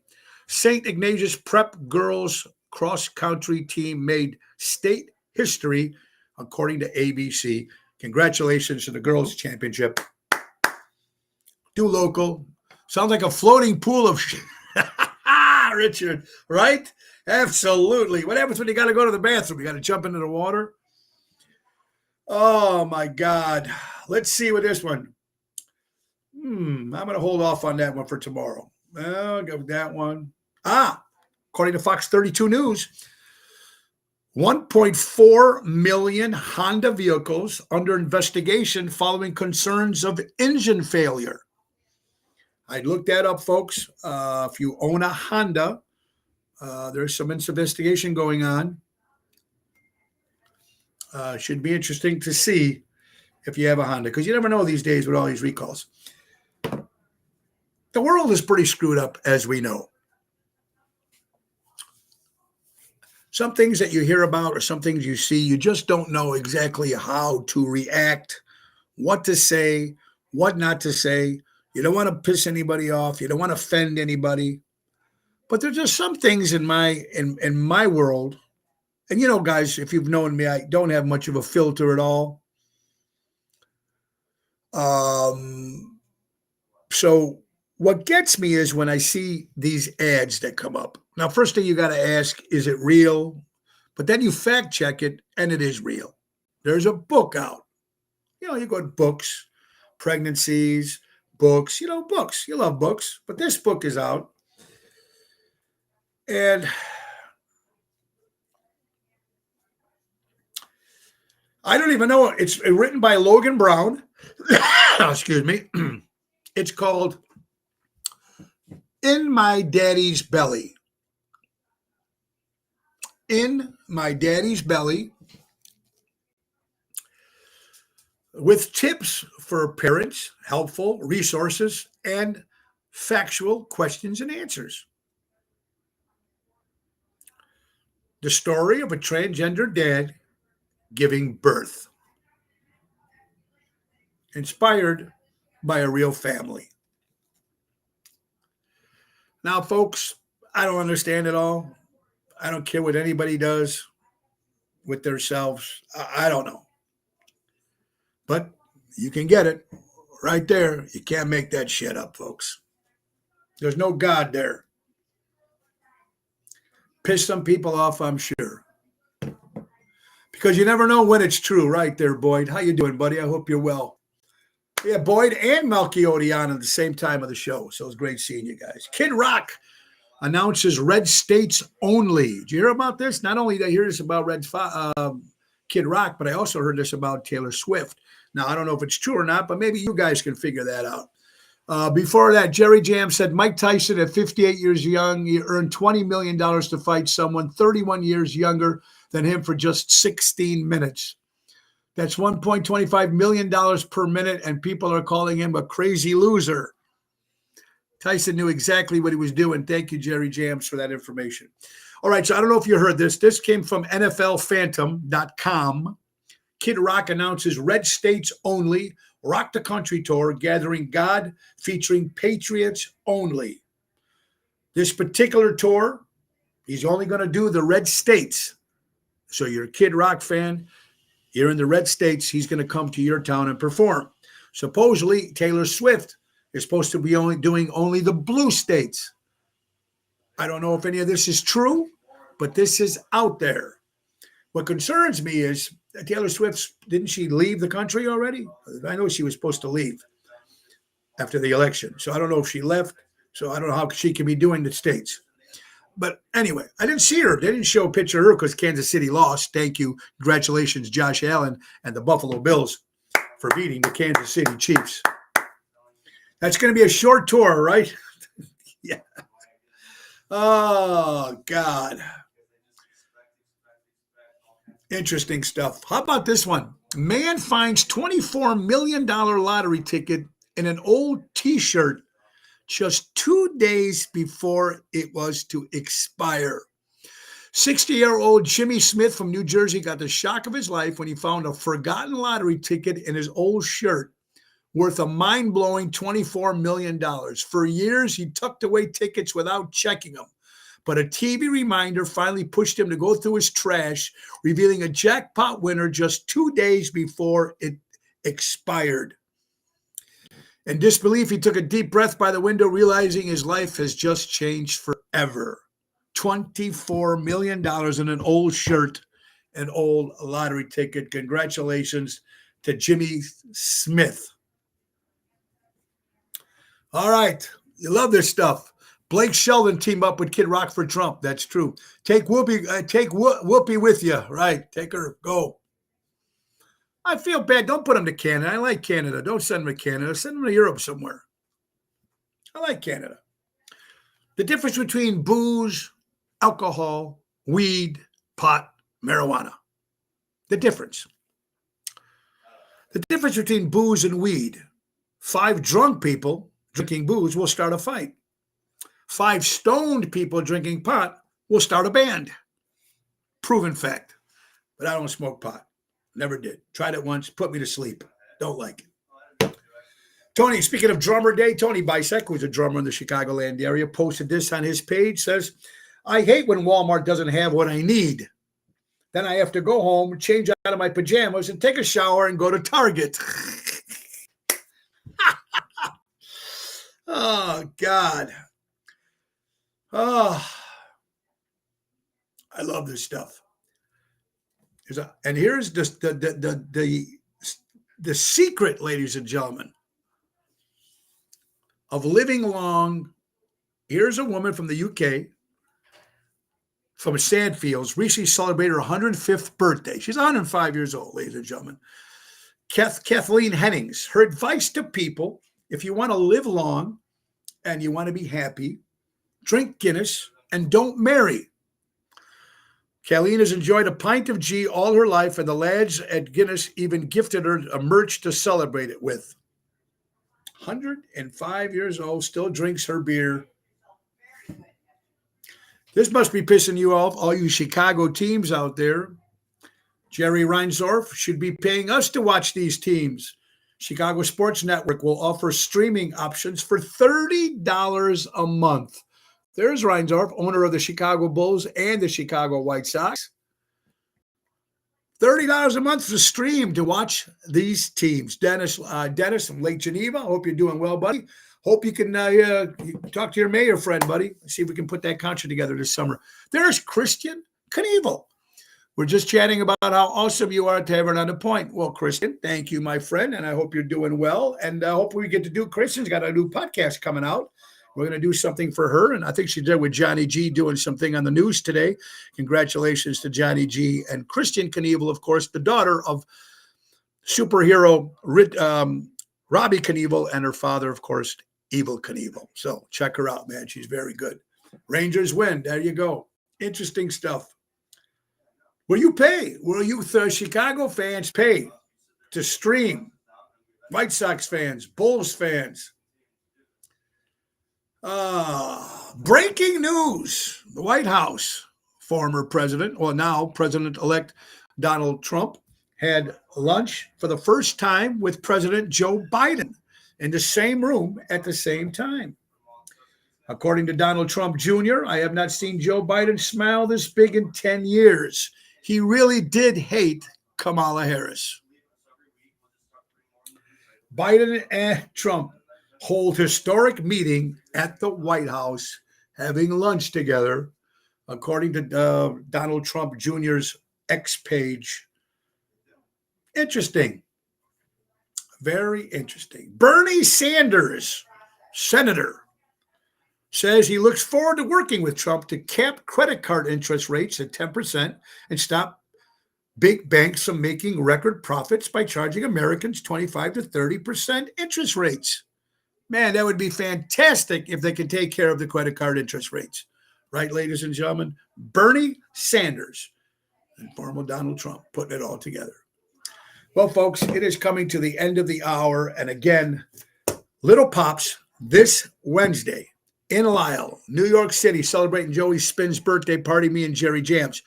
[SPEAKER 1] St. Ignatius Prep Girls Cross Country Team made state history, according to ABC. Congratulations to the Girls Championship. Do local. Sounds like a floating pool of Richard, right? Absolutely. What happens when you got to go to the bathroom? You got to jump into the water? Oh, my God. Let's see with this one. I'm going to hold off on that one for tomorrow. I'll go with that one. According to Fox 32 News, 1.4 million Honda vehicles under investigation following concerns of engine failure. I looked that up, folks. If you own a Honda, there's some investigation going on. Should be interesting to see if you have a Honda, because you never know these days with all these recalls. The world is pretty screwed up, as we know. Some things that you hear about or some things you see, you just don't know exactly how to react, what to say, what not to say. You don't want to piss anybody off. You don't want to offend anybody. But there's just some things in my world. And, you know, guys, if you've known me, I don't have much of a filter at all. So what gets me is when I see these ads that come up. Now, first thing you got to ask, is it real? But then you fact check it, and it is real. There's a book out. You know, you got books, pregnancies, books, books. You love books, but this book is out. And I don't even know. It's written by Logan Brown. Excuse me. It's called In My Daddy's Belly. In My Daddy's Belly, with tips for parents, helpful resources, and factual questions and answers. The story of a transgender dad giving birth, inspired by a real family. Now, folks, I don't understand it all. I don't care what anybody does with themselves. I don't know. But you can get it right there. You can't make that shit up, folks. There's no God there. Piss some people off, I'm sure. Because you never know when it's true. Right there, Boyd. How you doing, buddy? I hope you're well. Yeah, Boyd and Melchiodi on at the same time of the show. So it's great seeing you guys. Kid Rock announces red states only. Did you hear about this? Not only did I hear this about Kid Rock, but I also heard this about Taylor Swift. Now, I don't know if it's true or not, but maybe you guys can figure that out. Before that, Jerry Jam said Mike Tyson at 58 years young, he earned $20 million to fight someone 31 years younger than him for just 16 minutes. That's $1.25 million per minute, and people are calling him a crazy loser. Tyson knew exactly what he was doing. Thank you, Jerry Jams, for that information. All right, so I don't know if you heard this. This came from NFLphantom.com. Kid Rock announces red states only, Rock the Country tour, gathering God, featuring Patriots only. This particular tour, he's only going to do the red states. So you're a Kid Rock fan, you're in the red states, he's going to come to your town and perform. Supposedly, Taylor Swift is supposed to be doing only the blue states. I don't know if any of this is true, but this is out there. What concerns me is Taylor Swift, didn't she leave the country already? I know she was supposed to leave after the election. So I don't know if she left. So I don't know how she can be doing the states. But anyway, I didn't see her. They didn't show a picture of her because Kansas City lost. Thank you. Congratulations, Josh Allen and the Buffalo Bills for beating the Kansas City Chiefs. That's going to be a short tour, right? Yeah. Oh, God. Interesting stuff. How about this one? Man finds $24 million lottery ticket in an old T-shirt just 2 days before it was to expire. 60-year-old Jimmy Smith from New Jersey got the shock of his life when he found a forgotten lottery ticket in his old shirt worth a mind-blowing $24 million. For years, he tucked away tickets without checking them. But a TV reminder finally pushed him to go through his trash, revealing a jackpot winner just 2 days before it expired. In disbelief, he took a deep breath by the window, realizing his life has just changed forever. $24 million in an old shirt, an old lottery ticket. Congratulations to Jimmy Smith. All right. You love this stuff. Blake Sheldon team up with Kid Rock for Trump. That's true. Take Whoopi with you. Right. Take her. Go. I feel bad. Don't put him to Canada. I like Canada. Don't send him to Canada. Send him to Europe somewhere. I like Canada. The difference between booze, alcohol, weed, pot, marijuana. The difference. The difference between booze and weed. 5 drunk people drinking booze will start a fight. 5 stoned people drinking pot will start a band. Proven fact. But I don't smoke pot. Never did. Tried it once. Put me to sleep. Don't like it. Tony, speaking of drummer day, Tony Bisek, who's a drummer in the Chicagoland area, posted this on his page. Says, I hate when Walmart doesn't have what I need. Then I have to go home, change out of my pajamas, and take a shower and go to Target. Oh, God. Oh, I love this stuff. And here's the secret, ladies and gentlemen, of living long. Here's a woman from the UK, from Sandfields, recently celebrated her 105th birthday. She's 105 years old, ladies and gentlemen. Kathleen Hennings, her advice to people, if you want to live long and you want to be happy, drink Guinness and don't marry. Kathleen has enjoyed a pint of G all her life, and the lads at Guinness even gifted her a merch to celebrate it with. 105 years old, still drinks her beer. This must be pissing you off, all you Chicago teams out there. Jerry Reinsdorf should be paying us to watch these teams. Chicago Sports Network will offer streaming options for $30 a month. There's Reinsdorf, owner of the Chicago Bulls and the Chicago White Sox. $30 a month to stream to watch these teams. Dennis from Lake Geneva, hope you're doing well, buddy. Hope you can talk to your mayor friend, buddy. See if we can put that concert together this summer. There's Christian Knievel. We're just chatting about how awesome you are at Tavern on the Point. Well, Christian, thank you, my friend, and I hope you're doing well. And I hope we get to do, Christian's got a new podcast coming out. We're going to do something for her, and I think she's there with Johnny G doing something on the news today. Congratulations to Johnny G and Christian Knievel, of course, the daughter of superhero Robbie Knievel, and her father, of course, Evel Knievel. So check her out, man. She's very good. Rangers win. There you go. Interesting stuff. Will you pay? Will you Chicago fans pay to stream? White Sox fans, Bulls fans. Breaking news. The White House, former president, or now President-elect Donald Trump, had lunch for the first time with President Joe Biden in the same room at the same time. According to Donald Trump Jr., I have not seen Joe Biden smile this big in 10 years. He really did hate Kamala Harris. Biden and Trump hold historic meeting at the White House, having lunch together, according to Donald Trump Jr.'s X page. Interesting. Very interesting. Bernie Sanders, senator, says he looks forward to working with Trump to cap credit card interest rates at 10% and stop big banks from making record profits by charging Americans 25 to 30% interest rates. Man, that would be fantastic if they could take care of the credit card interest rates. Right, ladies and gentlemen? Bernie Sanders and former Donald Trump putting it all together. Well, folks, it is coming to the end of the hour. And again, Little Pops this Wednesday in Lisle, New York City, celebrating Joey Spin's birthday party, me and Jerry Jams.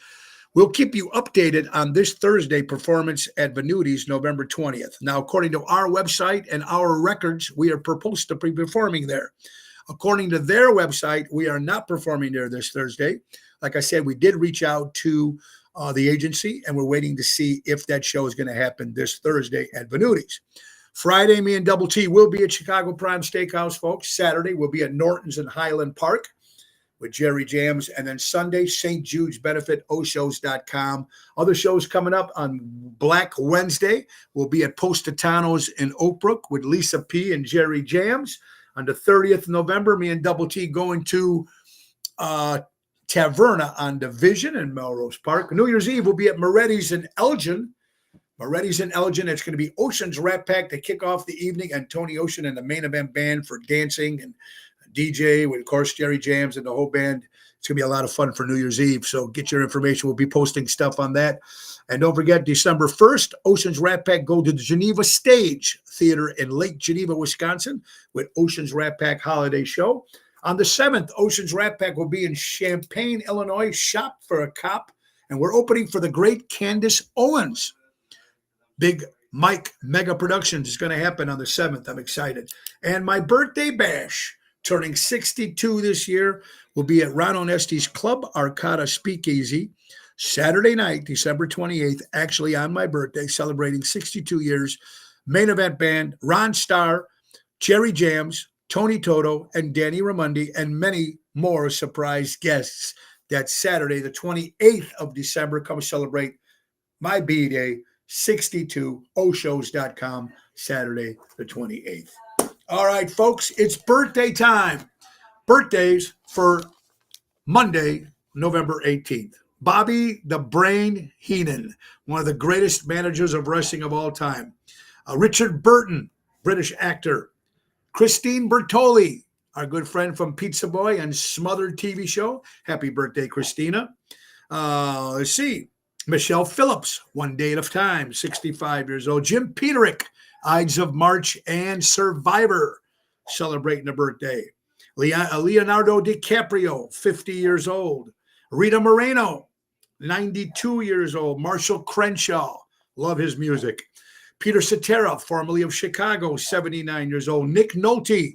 [SPEAKER 1] We'll keep you updated on this Thursday performance at Venuti's November 20th. Now, according to our website and our records, we are supposed to be performing there. According to their website, we are not performing there this Thursday. Like I said, we did reach out to the agency, and we're waiting to see if that show is going to happen this Thursday at Venuti's. Friday, me and Double T will be at Chicago Prime Steakhouse, folks. Saturday, we'll be at Norton's in Highland Park. with Jerry Jams. And then Sunday, St. Jude's Benefit, oshows.com. Other shows coming up on Black Wednesday will be at Positano's in Oak Brook with Lisa P. and Jerry Jams. On the 30th of November, me and Double T going to Taverna on Division in Melrose Park. New Year's Eve will be at Moretti's in Elgin. Moretti's in Elgin. It's going to be Ocean's Rat Pack to kick off the evening, and Tony Ocean and the main event band for dancing and DJ with, of course, Jerry Jams and the whole band. It's going to be a lot of fun for New Year's Eve. So get your information. We'll be posting stuff on that. And don't forget, December 1st, Ocean's Rat Pack go to the Geneva Stage Theater in Lake Geneva, Wisconsin with Ocean's Rat Pack Holiday Show. On the 7th, Ocean's Rat Pack will be in Champaign, Illinois, Shop for a Cop. And we're opening for the great Candace Owens. Big Mike Mega Productions is going to happen on the 7th. I'm excited. And my birthday bash, turning 62 this year, will be at Ron Onesti's Club Arcada Speakeasy, Saturday night, December 28th, actually on my birthday, celebrating 62 years. Main event band, Ron Starr, Jerry Jams, Tony Toto, and Danny Ramundi, and many more surprise guests. That's Saturday, the 28th of December. Come celebrate my B-Day. 62, oshows.com, Saturday the 28th. All right, folks, it's birthday time. Birthdays for Monday, November 18th. Bobby the Brain Heenan, one of the greatest managers of wrestling of all time. Richard Burton, British actor. Christine Bertoli, our good friend from Pizza Boy and Smothered TV show. Happy birthday, Christina. Let's see. Michelle Phillips, One Day at a Time, 65 years old. Jim Peterick, Ides of March and Survivor, celebrating a birthday. Leonardo DiCaprio, 50 years old. Rita Moreno, 92 years old. Marshall Crenshaw, love his music. Peter Cetera, formerly of Chicago, 79 years old. Nick Nolte,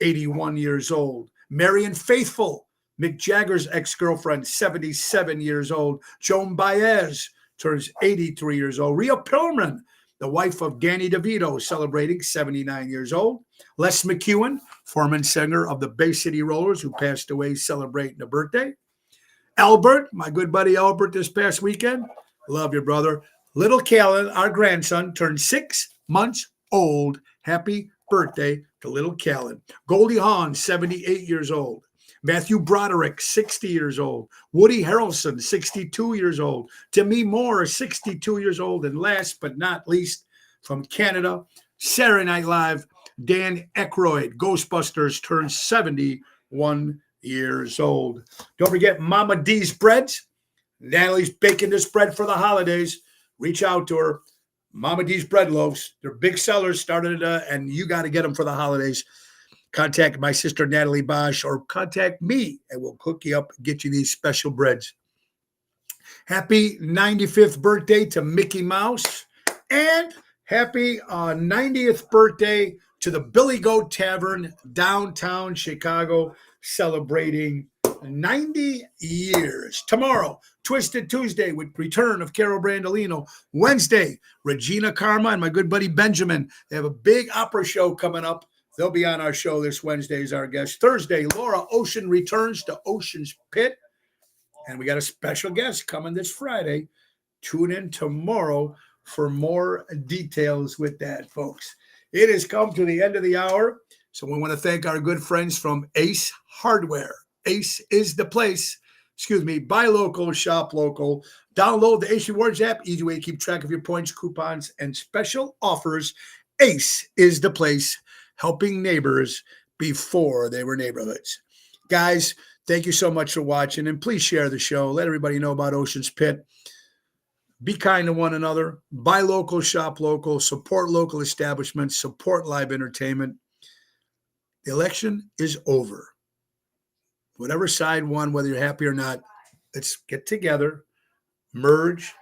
[SPEAKER 1] 81 years old. Marion Faithfull, Mick Jagger's ex-girlfriend, 77 years old. Joan Baez turns 83 years old. Rhea Perlman, the wife of Danny DeVito, celebrating 79 years old. Les McEwen, former singer of the Bay City Rollers, who passed away, celebrating a birthday. Albert, my good buddy Albert this past weekend. Love you, brother. Little Callan, our grandson, turned 6 months old. Happy birthday to little Callan. Goldie Hawn, 78 years old. Matthew Broderick, 60 years old. Woody Harrelson, 62 years old. Demi Moore, 62 years old. And last but not least, from Canada, Saturday Night Live, Dan Aykroyd, Ghostbusters, turned 71 years old. Don't forget Mama D's Breads. Natalie's baking this bread for the holidays. Reach out to her. Mama D's Bread Loaves. They're big sellers, started, and you got to get them for the holidays. Contact my sister, Natalie Bosch, or contact me, and we'll cook you up and get you these special breads. Happy 95th birthday to Mickey Mouse, and happy 90th birthday to the Billy Goat Tavern, downtown Chicago, celebrating 90 years. Tomorrow, Twisted Tuesday with return of Carol Brandolino. Wednesday, Regina Karma and my good buddy Benjamin. They have a big opera show coming up. They'll be on our show this Wednesday as our guest. Thursday, Laura Ocean returns to Ocean's Pit. And we got a special guest coming this Friday. Tune in tomorrow for more details with that, folks. It has come to the end of the hour. So we want to thank our good friends from Ace Hardware. Ace is the place. Buy local, shop local. Download the Ace Rewards app. Easy way to keep track of your points, coupons, and special offers. Ace is the place. Helping neighbors before they were neighborhoods. Guys, thank you so much for watching, and please share the show. Let everybody know about Ocean's Pit. Be kind to one another. Buy local, shop local, support local establishments, support live entertainment. The election is over. Whatever side won, whether you're happy or not, let's get together, merge,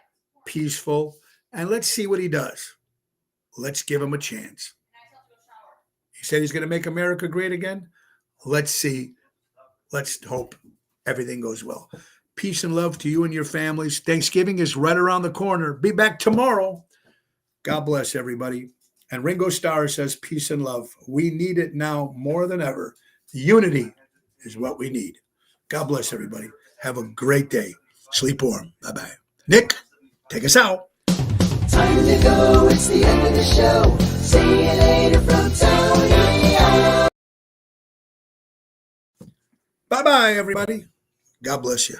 [SPEAKER 1] peaceful, and let's see what he does. Let's give him a chance. He said he's going to make America great again. Let's see. Let's hope everything goes well. Peace and love to you and your families. Thanksgiving is right around the corner. Be back tomorrow. God bless everybody. And Ringo Starr says peace and love. We need it now more than ever. Unity is what we need. God bless everybody. Have a great day. Sleep warm. Bye-bye. Nick, take us out.
[SPEAKER 2] Time to go, it's the end of the show. See you later from Tony.
[SPEAKER 1] Bye-bye, everybody. God bless you.